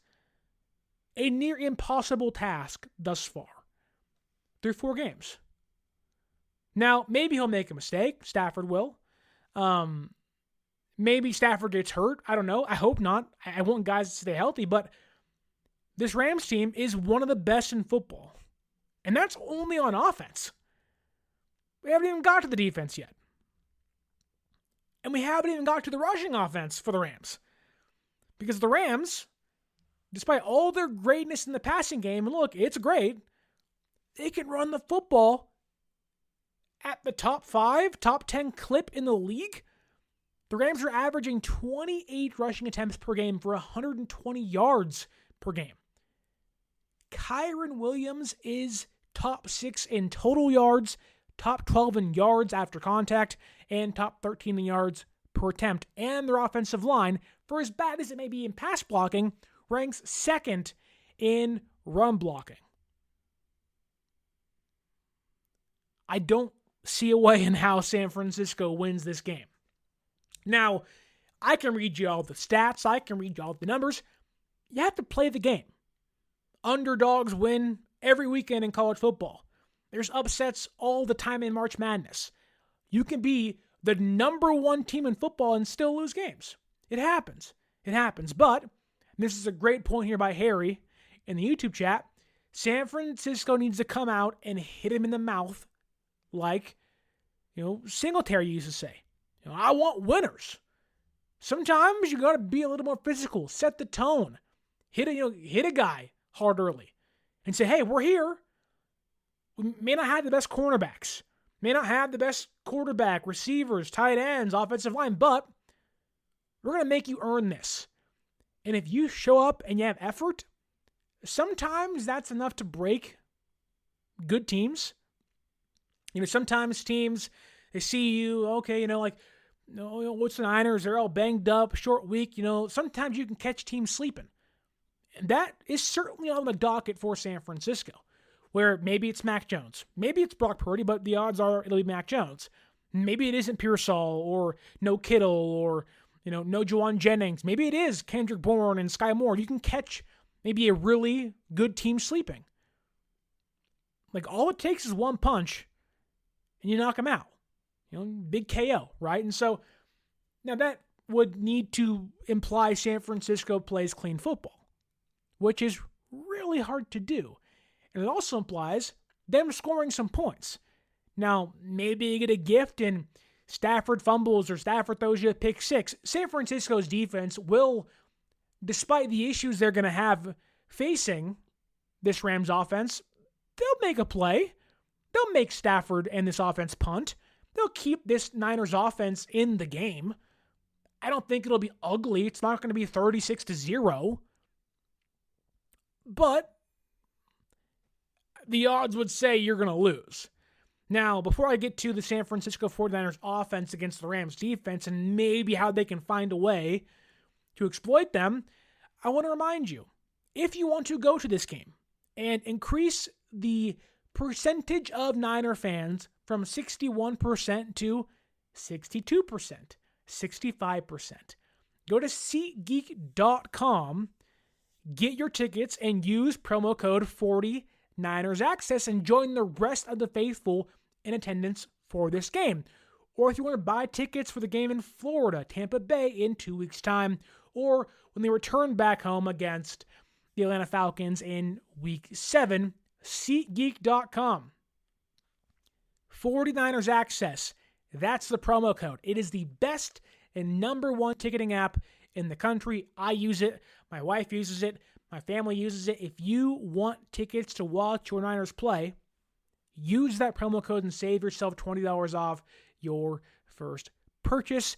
a near impossible task thus far through 4 games. Now, maybe he'll make a mistake. Stafford will. Maybe Stafford gets hurt. I don't know. I hope not. I want guys to stay healthy, but this Rams team is one of the best in football. And that's only on offense. We haven't even got to the defense yet. And we haven't even got to the rushing offense for the Rams. Because the Rams, despite all their greatness in the passing game, and look, it's great, they can run the football at the top 5, top 10 clip in the league. The Rams are averaging 28 rushing attempts per game for 120 yards per game. Kyren Williams is top 6 in total yards, top 12 in yards after contact, and top 13 in yards per attempt. And their offensive line, for as bad as it may be in pass blocking, ranks 2nd in run blocking. I don't see a way in how San Francisco wins this game. Now, I can read you all the stats. I can read you all the numbers. You have to play the game. Underdogs win every weekend in college football. There's upsets all the time in March Madness. You can be the number 1 team in football and still lose games. It happens. It happens. But, this is a great point here by Harry in the YouTube chat, San Francisco needs to come out and hit him in the mouth like, Singletary used to say. I want winners. Sometimes you got to be a little more physical. Set the tone. Hit a guy hard early and say, hey, we're here. We may not have the best cornerbacks, may not have the best quarterback, receivers, tight ends, offensive line, but we're going to make you earn this. And if you show up and you have effort, sometimes that's enough to break good teams. Sometimes teams, they see you, okay, what's the Niners? They're all banged up, short week. Sometimes you can catch teams sleeping. And that is certainly on the docket for San Francisco, where maybe it's Mac Jones. Maybe it's Brock Purdy, but the odds are it'll be Mac Jones. Maybe it isn't Pearsall or no Kittle or, no Jauan Jennings. Maybe it is Kendrick Bourne and Sky Moore. You can catch maybe a really good team sleeping. Like, all it takes is one punch, and you knock him out. Big KO, right? And so, now that would need to imply San Francisco plays clean football, which is really hard to do. And it also implies them scoring some points. Now, maybe you get a gift and Stafford fumbles or Stafford throws you a pick six. San Francisco's defense will, despite the issues they're going to have facing this Rams offense, they'll make a play. They'll make Stafford and this offense punt. They'll keep this Niners offense in the game. I don't think it'll be ugly. It's not going to be 36-0. But the odds would say you're going to lose. Now, before I get to the San Francisco 49ers offense against the Rams defense and maybe how they can find a way to exploit them, I want to remind you, if you want to go to this game and increase the percentage of Niner fans from 61% to 62%, 65%, go to SeatGeek.com, get your tickets, and use promo code 40NinersAccess and join the rest of the faithful in attendance for this game. Or if you want to buy tickets for the game in Florida, Tampa Bay, in 2 weeks' time, or when they return back home against the Atlanta Falcons in Week 7, SeatGeek.com. 49ers Access. That's the promo code. It is the best and number one ticketing app in the country. I use it. My wife uses it. My family uses it. If you want tickets to watch your Niners play, use that promo code and save yourself $20 off your first purchase.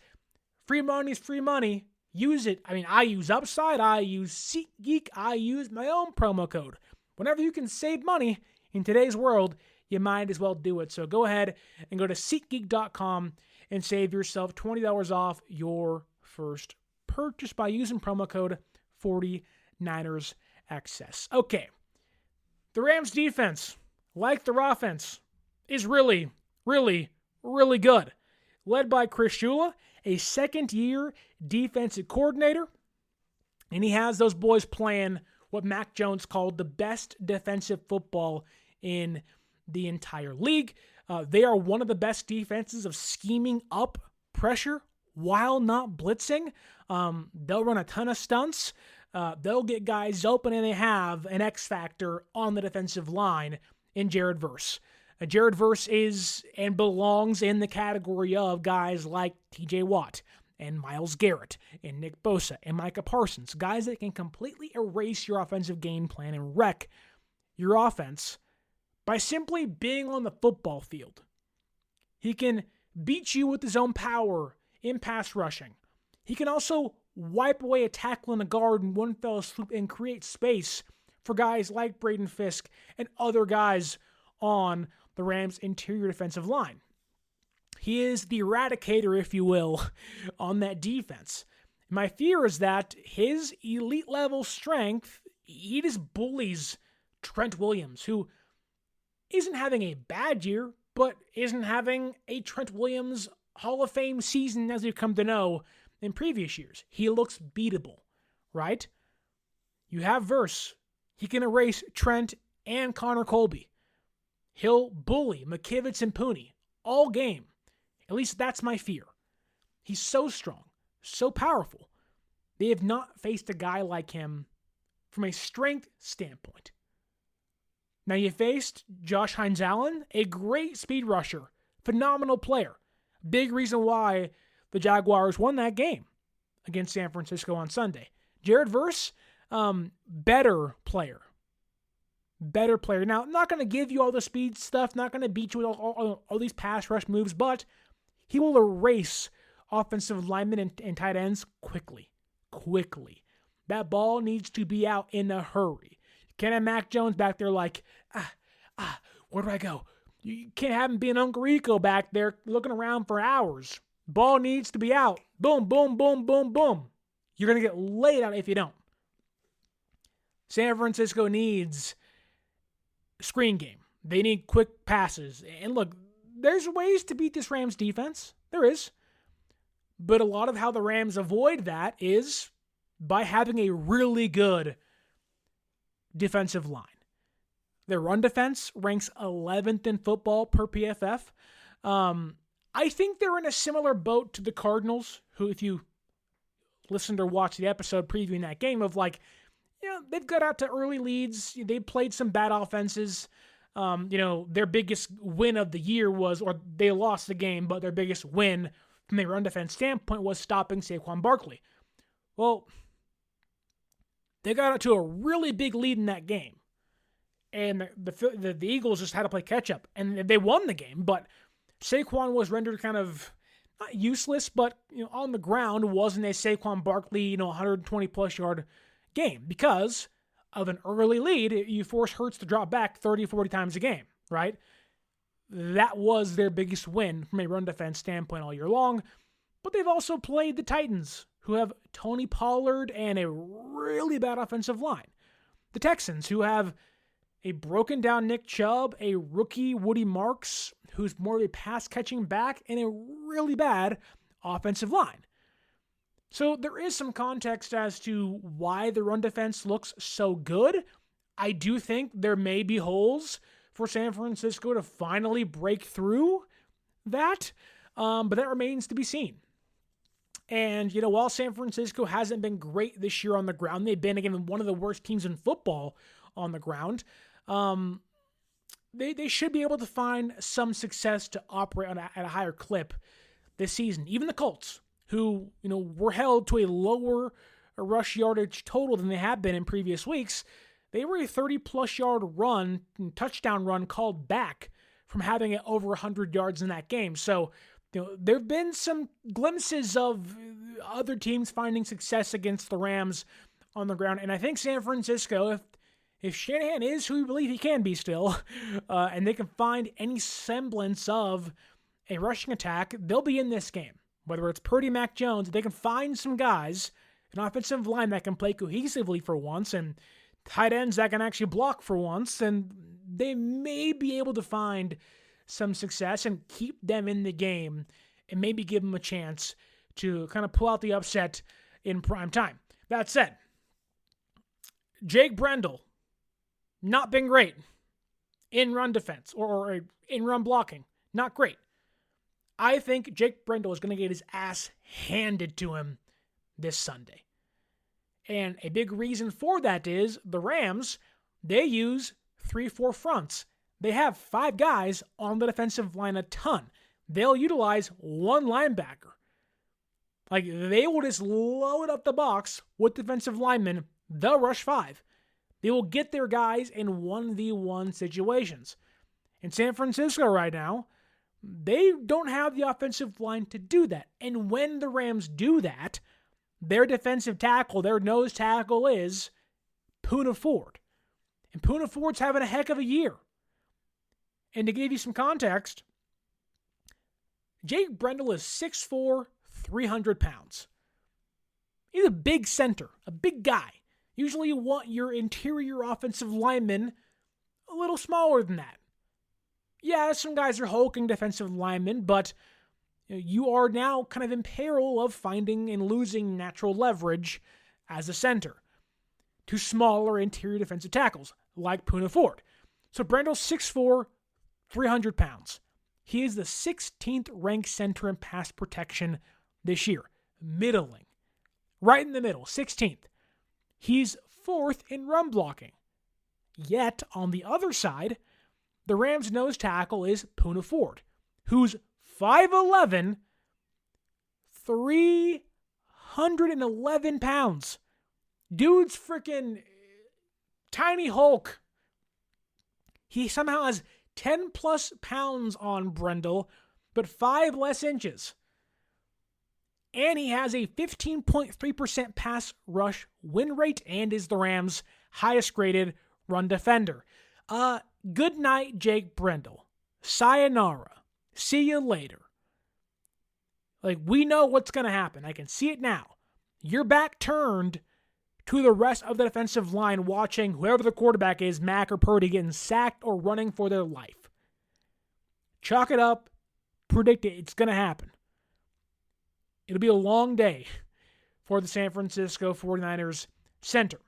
Free money is free money. Use it. I use Upside. I use SeatGeek. I use my own promo code. Whenever you can save money in today's world, you might as well do it. So go ahead and go to SeatGeek.com and save yourself $20 off your first purchase by using promo code 40NinersAccess. Okay. The Rams defense, like their offense, is really, really, really good. Led by Chris Shula, a second-year defensive coordinator, and he has those boys playing what Mac Jones called the best defensive football in the entire league. They are one of the best defenses of scheming up pressure while not blitzing. They'll run a ton of stunts. They'll get guys open, and they have an X factor on the defensive line in Jared Verse. Jared Verse is and belongs in the category of guys like TJ Watt and Myles Garrett and Nick Bosa and Micah Parsons, guys that can completely erase your offensive game plan and wreck your offense by simply being on the football field. He can beat you with his own power in pass rushing. He can also wipe away a tackle and a guard in one fell swoop and create space for guys like Braden Fisk and other guys on the Rams' interior defensive line. He is the eradicator, if you will, on that defense. My fear is that his elite level strength, he just bullies Trent Williams, who isn't having a bad year, but isn't having a Trent Williams Hall of Fame season as we've come to know in previous years. He looks beatable, right? You have Verse. He can erase Trent and Connor Colby. He'll bully McKivitz and Pooney all game. At least that's my fear. He's so strong, so powerful. They have not faced a guy like him from a strength standpoint. Now you faced Josh Hines-Allen, a great speed rusher, phenomenal player. Big reason why the Jaguars won that game against San Francisco on Sunday. Jared Verse, better player. Better player. Now, not going to give you all the speed stuff, not going to beat you with all these pass rush moves, but he will erase offensive linemen and tight ends quickly. That ball needs to be out in a hurry. You can't have Mac Jones back there like, where do I go? You can't have him being Uncle Rico back there looking around for hours. Ball needs to be out. Boom, boom, boom, boom, boom. You're going to get laid out if you don't. San Francisco needs screen game. They need quick passes. And look, there's ways to beat this Rams defense. There is. But a lot of how the Rams avoid that is by having a really good defensive line. Their run defense ranks 11th in football per PFF. I think they're in a similar boat to the Cardinals, who, if you listened or watched the episode previewing that game, of like, they've got out to early leads. They played some bad offenses. Their biggest win of the year was, or they lost the game, but their biggest win from a run defense standpoint was stopping Saquon Barkley. Well, they got out to a really big lead in that game. And the Eagles just had to play catch up, and they won the game. But Saquon was rendered kind of not useless, but on the ground wasn't a Saquon Barkley 120 plus yard game because of an early lead. You force Hurts to drop back 30, 40 times a game, right? That was their biggest win from a run defense standpoint all year long. But they've also played the Titans, who have Tony Pollard and a really bad offensive line. The Texans, who have a broken down Nick Chubb, a rookie Woody Marks, who's more of a pass-catching back, and a really bad offensive line. So there is some context as to why the run defense looks so good. I do think there may be holes for San Francisco to finally break through that, but that remains to be seen. And, while San Francisco hasn't been great this year on the ground, they've been, again, one of the worst teams in football on the ground. They should be able to find some success to operate at a higher clip this season. Even the Colts, who were held to a lower rush yardage total than they have been in previous weeks, they were a 30-plus yard touchdown run called back from having it over 100 yards in that game. So there have been some glimpses of other teams finding success against the Rams on the ground, and I think San Francisco, if Shanahan is who we believe he can be still, and they can find any semblance of a rushing attack, they'll be in this game. Whether it's Purdy, Mac Jones, they can find some guys, an offensive line that can play cohesively for once, and tight ends that can actually block for once, and they may be able to find some success and keep them in the game and maybe give them a chance to kind of pull out the upset in prime time. That said, Jake Brendel, not been great in run defense or in run blocking. Not great. I think Jake Brendel is going to get his ass handed to him this Sunday. And a big reason for that is the Rams, they use 3-4 fronts. They have 5 guys on the defensive line a ton. They'll utilize one linebacker. Like, they will just load up the box with defensive linemen. They'll rush 5. They will get their guys in 1v1 situations. In San Francisco right now, they don't have the offensive line to do that. And when the Rams do that, their defensive tackle, their nose tackle is Poona Ford. And Poona Ford's having a heck of a year. And to give you some context, Jake Brendel is 6'4", 300 pounds. He's a big center, a big guy. Usually you want your interior offensive linemen a little smaller than that. Yeah, some guys are hulking defensive linemen, but you are now kind of in peril of finding and losing natural leverage as a center to smaller interior defensive tackles like Poona Ford. So Brendel's 6'4", 300 pounds. He is the 16th ranked center in pass protection this year. Middling. Right in the middle, 16th. He's 4th in run blocking. Yet, on the other side, the Rams' nose tackle is Poona Ford, who's 5'11", 311 pounds. Dude's freaking tiny Hulk. He somehow has 10 plus pounds on Brendel, but 5 less inches. And he has a 15.3% pass rush win rate and is the Rams' highest graded run defender. Good night, Jake Brendel. Sayonara. See you later. Like, we know what's going to happen. I can see it now. Your back turned to the rest of the defensive line watching whoever the quarterback is, Mac or Purdy, getting sacked or running for their life. Chalk it up. Predict it. It's going to happen. It'll be a long day for the San Francisco 49ers center.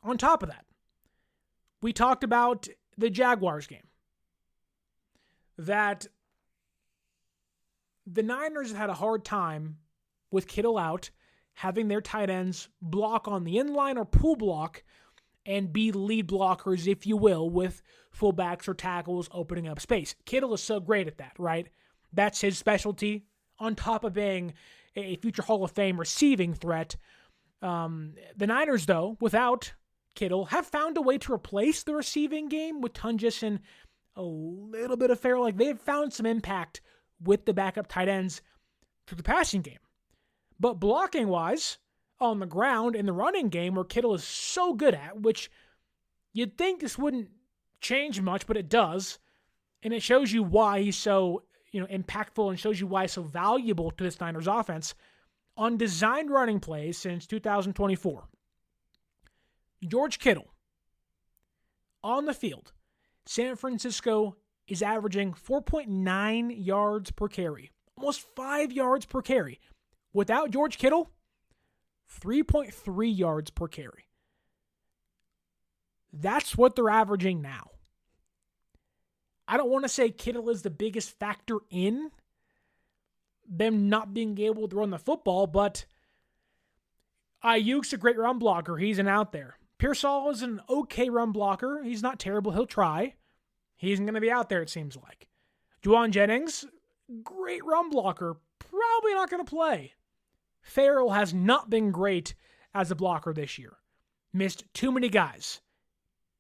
On top of that, we talked about the Jaguars game, that the Niners had a hard time with Kittle out, having their tight ends block on the inline or pull block and be lead blockers, if you will, with fullbacks or tackles opening up space. Kittle is so great at that, right? That's his specialty, on top of being a future Hall of Fame receiving threat. The Niners, though, without Kittle, have found a way to replace the receiving game with Tungus and a little bit of Farrell. Like, they've found some impact with the backup tight ends through the passing game. But blocking-wise, on the ground in the running game, where Kittle is so good at, which you'd think this wouldn't change much, but it does, and it shows you why he's so impactful and shows you why he's so valuable to this Niners offense. On designed running plays since 2024, George Kittle, on the field, San Francisco is averaging 4.9 yards per carry, almost 5 yards per carry. Without George Kittle, 3.3 yards per carry. That's what they're averaging now. I don't want to say Kittle is the biggest factor in them not being able to run the football, but Ayuk's a great run blocker. He's an out there. Pearsall is an okay run blocker. He's not terrible. He'll try. He isn't going to be out there, it seems like. Jauan Jennings, great run blocker. Probably not going to play. Farrell has not been great as a blocker this year. Missed too many guys.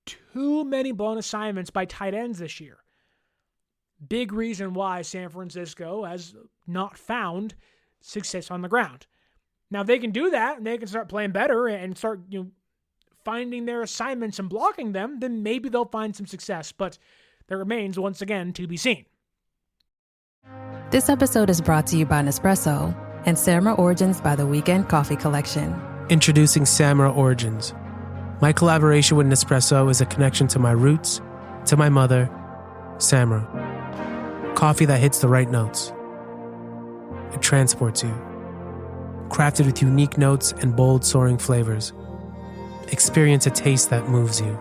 Too many blown assignments by tight ends this year. Big reason why San Francisco has not found success on the ground. Now, if they can do that and they can start playing better and start finding their assignments and blocking them, then maybe they'll find some success. But that remains, once again, to be seen. This episode is brought to you by Nespresso and Samra Origins by the Weekend Coffee Collection. Introducing Samra Origins. My collaboration with Nespresso is a connection to my roots, to my mother, Samra. Coffee that hits the right notes. It transports you. Crafted with unique notes and bold, soaring flavors. Experience a taste that moves you.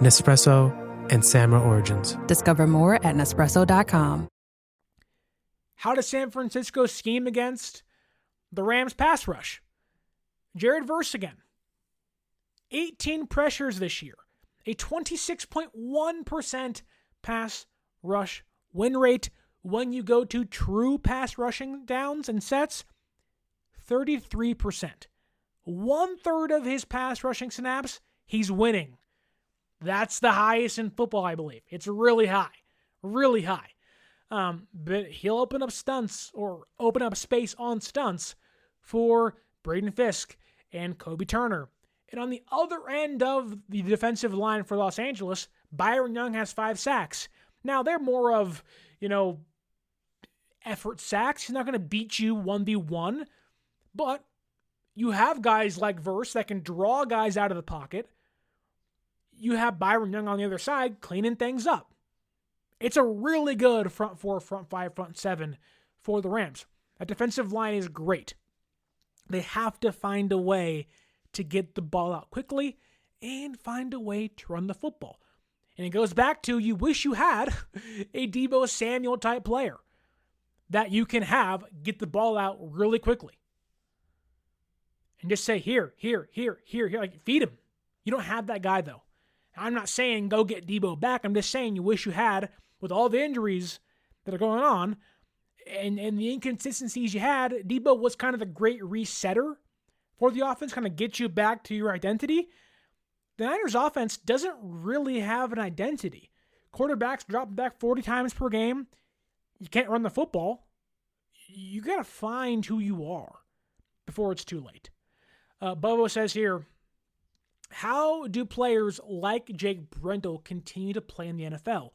Nespresso and Samra Origins. Discover more at Nespresso.com. How does San Francisco scheme against the Rams pass rush? Jared Verse again. 18 pressures this year. A 26.1% pass rush win rate. When you go to true pass rushing downs and sets, 33%. 1/3 of his pass rushing snaps, he's winning. That's the highest in football, I believe. It's really high. Really high. But he'll open up stunts or open up space on stunts for Braden Fisk and Kobe Turner. And on the other end of the defensive line for Los Angeles, Byron Young has 5 sacks. Now, they're more of, effort sacks. He's not going to beat you 1v1, but you have guys like Verse that can draw guys out of the pocket. You have Byron Young on the other side cleaning things up. It's a really good front 4, front 5, front 7 for the Rams. That defensive line is great. They have to find a way to get the ball out quickly and find a way to run the football. And it goes back to, you wish you had a Deebo Samuel type player that you can have get the ball out really quickly. And just say, here, like feed him. You don't have that guy though. I'm not saying go get Deebo back. I'm just saying you wish you had, with all the injuries that are going on and the inconsistencies you had. Deebo was kind of the great resetter for the offense, kind of get you back to your identity. The Niners offense doesn't really have an identity. Quarterbacks drop back 40 times per game. You can't run the football. You got to find who you are before it's too late. Bobo says here, how do players like Jake Brendel continue to play in the NFL?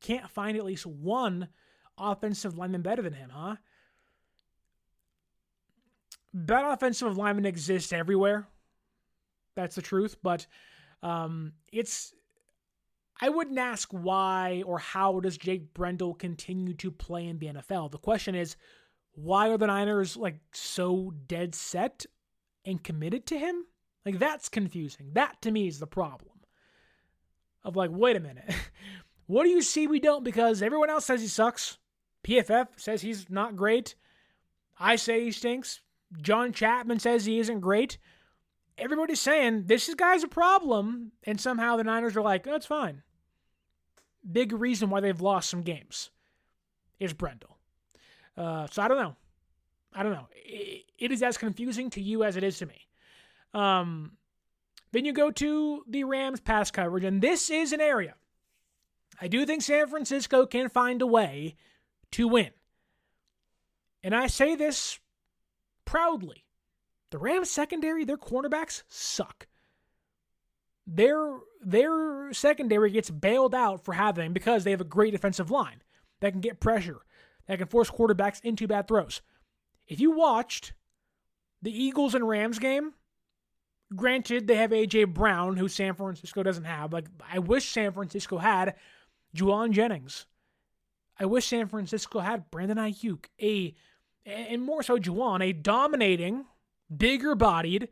Can't find at least one offensive lineman better than him, huh? Bad offensive linemen exist everywhere. That's the truth. But I wouldn't ask why or how does Jake Brendel continue to play in the NFL. The question is, why are the Niners so dead set and committed to him? That's confusing. That to me is the problem. of like, wait a minute. What do you see we don't? Because everyone else says he sucks. PFF says he's not great. I say he stinks. John Chapman says he isn't great. Everybody's saying this guy's a problem, and somehow the Niners are like, oh, it's fine. Big reason why they've lost some games is Brendel. So I don't know. It is as confusing to you as it is to me. Then you go to the Rams pass coverage, and this is an area I do think San Francisco can find a way to win. And I say this proudly. The Rams secondary, their cornerbacks suck. Their secondary gets bailed out because they have a great defensive line that can get pressure, that can force quarterbacks into bad throws. If you watched the Eagles and Rams game, granted they have A.J. Brown, who San Francisco doesn't have. Like, I wish San Francisco had Jauan Jennings. I wish San Francisco had Brandon Ayuk, and more so Jauan, a dominating, bigger-bodied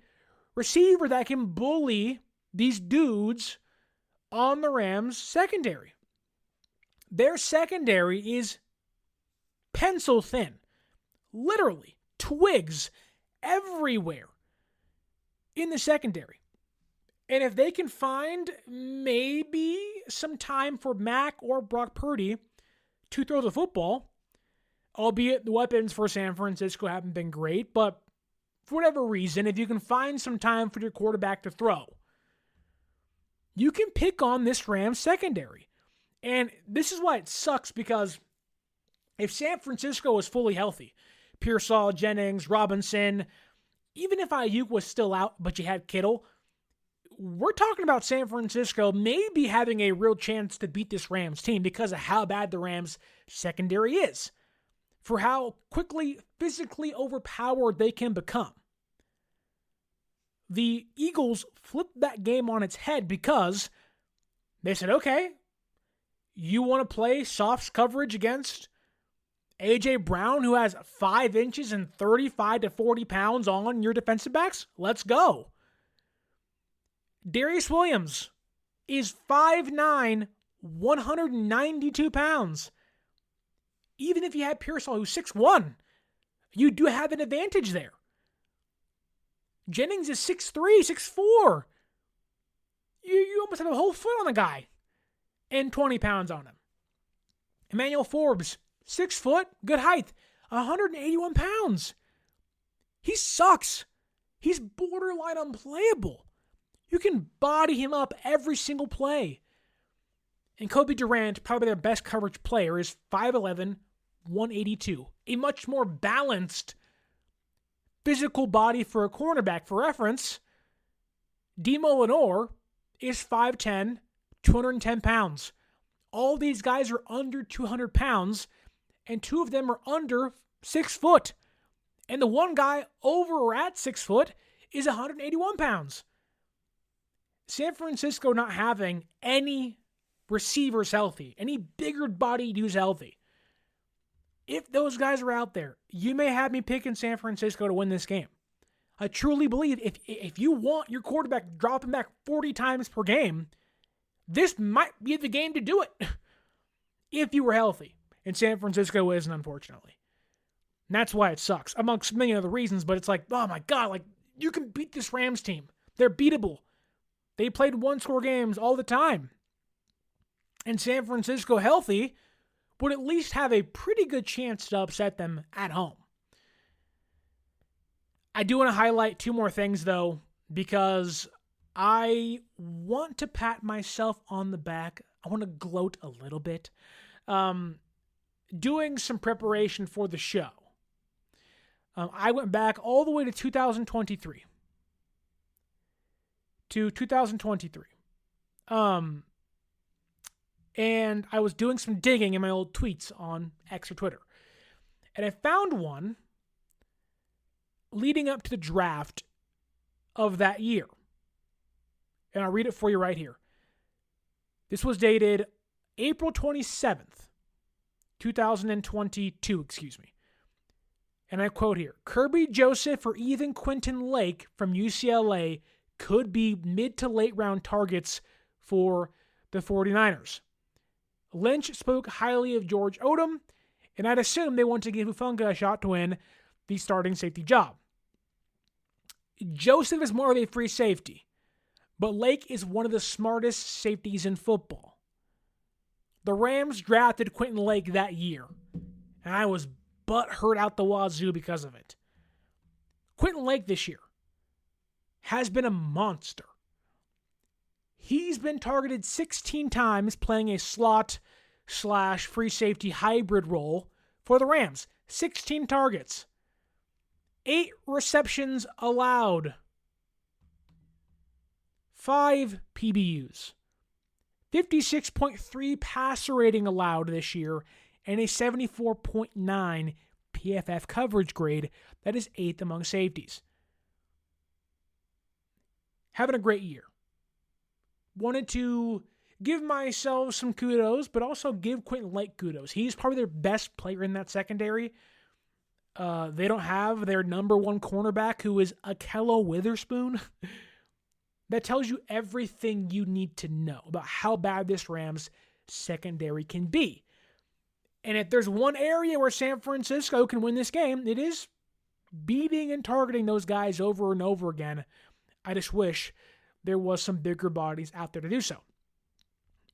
receiver that can bully these dudes on the Rams secondary. Their secondary is pencil thin. Literally, twigs everywhere in the secondary. And if they can find maybe some time for Mac or Brock Purdy to throw the football, albeit the weapons for San Francisco haven't been great, but for whatever reason, if you can find some time for your quarterback to throw, you can pick on this Rams secondary. And this is why it sucks, because if San Francisco was fully healthy, Pearsall, Jennings, Robinson, even if Ayuk was still out, but you had Kittle, we're talking about San Francisco maybe having a real chance to beat this Rams team because of how bad the Rams secondary is, for how quickly, physically overpowered they can become. The Eagles flipped that game on its head because they said, okay, you want to play soft coverage against A.J. Brown, who has 5 inches and 35 to 40 pounds on your defensive backs? Let's go. Darius Williams is 5'9", 192 pounds. Even if you had Pearsall, who's 6'1", you do have an advantage there. Jennings is 6'3", 6'4". You almost have a whole foot on the guy and 20 pounds on him. Emmanuel Forbes, 6 foot, good height, 181 pounds. He sucks. He's borderline unplayable. You can body him up every single play. And Kobe Durant, probably their best coverage player, is 5'11", 182. A much more balanced physical body for a cornerback. For reference, Demo Lenore is 5'10", 210 pounds. All these guys are under 200 pounds, and 2 of them are under 6 foot. And the one guy over or at 6 foot is 181 pounds. San Francisco not having any receivers healthy, any bigger-bodied dudes healthy. If those guys are out there, you may have me picking San Francisco to win this game. I truly believe if you want your quarterback dropping back 40 times per game, this might be the game to do it. If you were healthy. And San Francisco isn't, unfortunately. And that's why it sucks, amongst many other reasons. But it's like, oh my God, like, you can beat this Rams team. They're beatable. They played one-score games all the time. And San Francisco, healthy, would at least have a pretty good chance to upset them at home. I do want to highlight 2 more things, though, because I want to pat myself on the back. I want to gloat a little bit. Doing some preparation for the show, I went back all the way to 2023. And I was doing some digging in my old tweets on X or Twitter. And I found one leading up to the draft of that year. And I'll read it for you right here. This was dated April 27th, 2022, And I quote here, Kirby Joseph or even Quentin Lake from UCLA could be mid to late round targets for the 49ers. Lynch spoke highly of George Odom, and I'd assume they want to give Hufanga a shot to win the starting safety job. Joseph is more of a free safety, but Lake is one of the smartest safeties in football. The Rams drafted Quentin Lake that year, and I was butthurt out the wazoo because of it. Quentin Lake this year has been a monster. He's been targeted 16 times playing a slot/free safety hybrid role for the Rams. 16 targets. 8 receptions allowed. 5 PBUs. 56.3 passer rating allowed this year, and a 74.9 PFF coverage grade. That is 8th among safeties. Having a great year. Wanted to give myself some kudos, but also give Quentin Lake kudos. He's probably their best player in that secondary. They don't have their number one cornerback, who is Akello Witherspoon. That tells you everything you need to know about how bad this Rams secondary can be. And if there's one area where San Francisco can win this game, it is beating and targeting those guys over and over again. I just wish there was some bigger bodies out there to do so.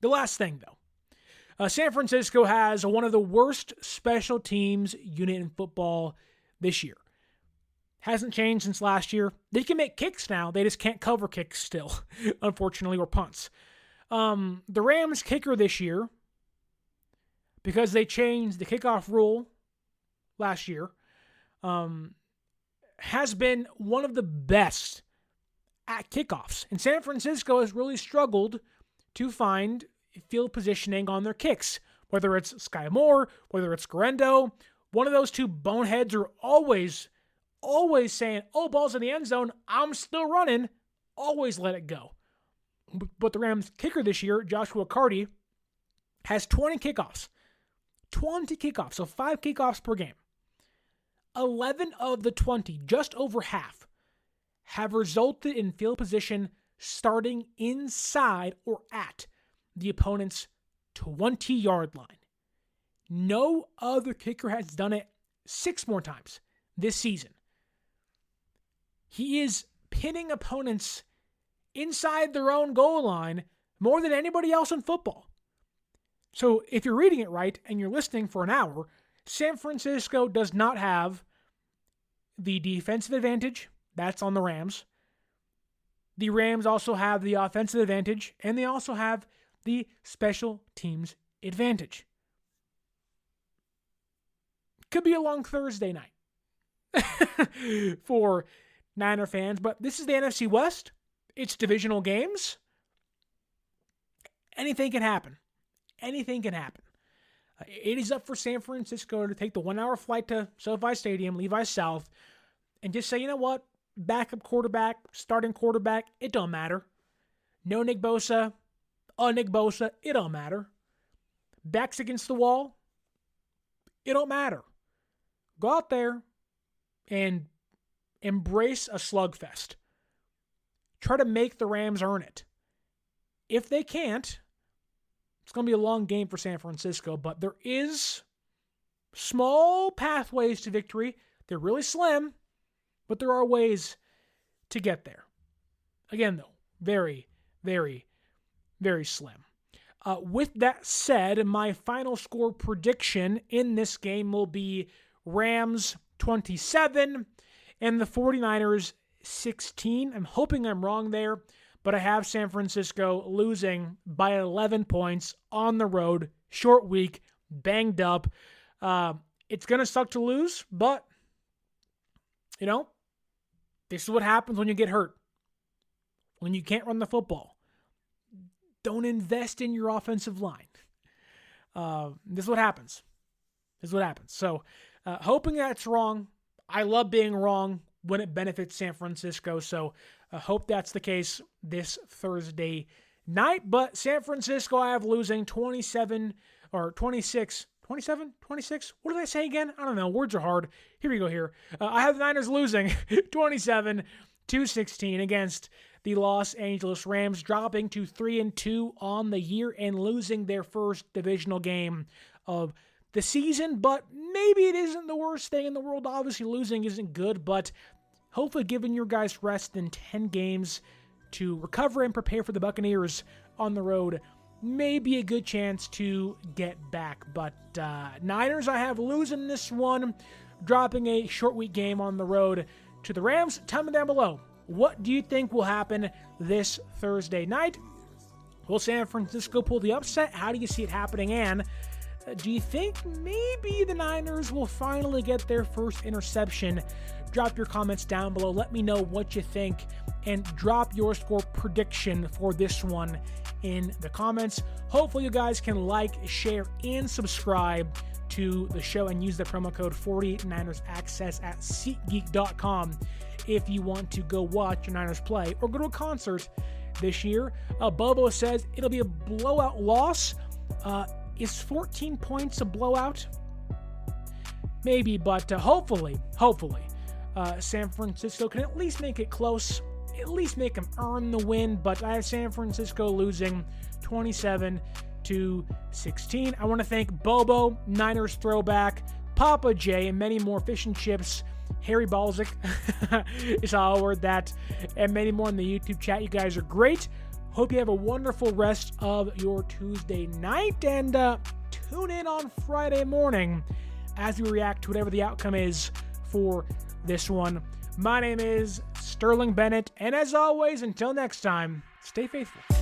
The last thing, though. San Francisco has one of the worst special teams unit in football this year. Hasn't changed since last year. They can make kicks now. They just can't cover kicks still, unfortunately, or punts. The Rams kicker this year, because they changed the kickoff rule last year, has been one of the best at kickoffs. And San Francisco has really struggled to find field positioning on their kicks. Whether it's Sky Moore, whether it's Guerrero, one of those two boneheads are always saying, oh, ball's in the end zone, I'm still running. Always let it go. But the Rams kicker this year, Joshua Carty, has 20 kickoffs. 20 kickoffs, so 5 kickoffs per game. 11 of the 20, just over half, have resulted in field position starting inside or at the opponent's 20-yard line. No other kicker has done it 6 more times this season. He is pinning opponents inside their own goal line more than anybody else in football. So if you're reading it right and you're listening for an hour, San Francisco does not have the defensive advantage. That's on the Rams. The Rams also have the offensive advantage, and they also have the special teams advantage. Could be a long Thursday night for Niner fans, but this is the NFC West. It's divisional games. Anything can happen. Anything can happen. It is up for San Francisco to take the 1-hour flight to SoFi Stadium, Levi South, and just say, you know what? Backup quarterback, starting quarterback, it don't matter. No Nick Bosa, Nick Bosa, it don't matter. Backs against the wall, it don't matter. Go out there and embrace a slugfest. Try to make the Rams earn it. If they can't, it's going to be a long game for San Francisco, but there is small pathways to victory. They're really slim, but there are ways to get there. Again, though, very, very, very slim. With that said, my final score prediction in this game will be Rams 27 and the 49ers 16. I'm hoping I'm wrong there, but I have San Francisco losing by 11 points on the road, short week, banged up. It's going to suck to lose, but, you know, this is what happens when you get hurt, when you can't run the football. Don't invest in your offensive line. This is what happens. So, hoping that's wrong. I love being wrong when it benefits San Francisco. So, I hope that's the case this Thursday night. But San Francisco, I have losing 26-24. 27, 26. What did I say again? I don't know. Words are hard. Here we go here. I have the Niners losing 27-16 against the Los Angeles Rams, dropping to 3-2 on the year and losing their first divisional game of the season. But maybe it isn't the worst thing in the world. Obviously, losing isn't good, but hopefully giving your guys rest in 10 games to recover and prepare for the Buccaneers on the road may be a good chance to get back. But Niners, I have losing this one, dropping a short week game on the road to the Rams. Tell me down below, what do you think will happen this Thursday night? Will San Francisco pull the upset? How do you see it happening? And do you think maybe the Niners will finally get their first interception? Drop your comments down below. Let me know what you think, and drop your score prediction for this one in the comments. Hopefully you guys can like, share, and subscribe to the show and use the promo code 49ers Access at SeatGeek.com if you want to go watch your Niners play or go to a concert this year. Bobo says it'll be a blowout loss. Is 14 points a blowout? Maybe, but hopefully, San Francisco can at least make it close, at least make them earn the win. But I have San Francisco losing 27-16. I want to thank Bobo, Niners Throwback, Papa J, and many more, Fish and Chips, Harry Balzic, is how I word that, and many more in the YouTube chat. You guys are great. Hope you have a wonderful rest of your Tuesday night, and tune in on Friday morning as we react to whatever the outcome is for this one. My name is Sterling Bennett, and as always, until next time, stay faithful.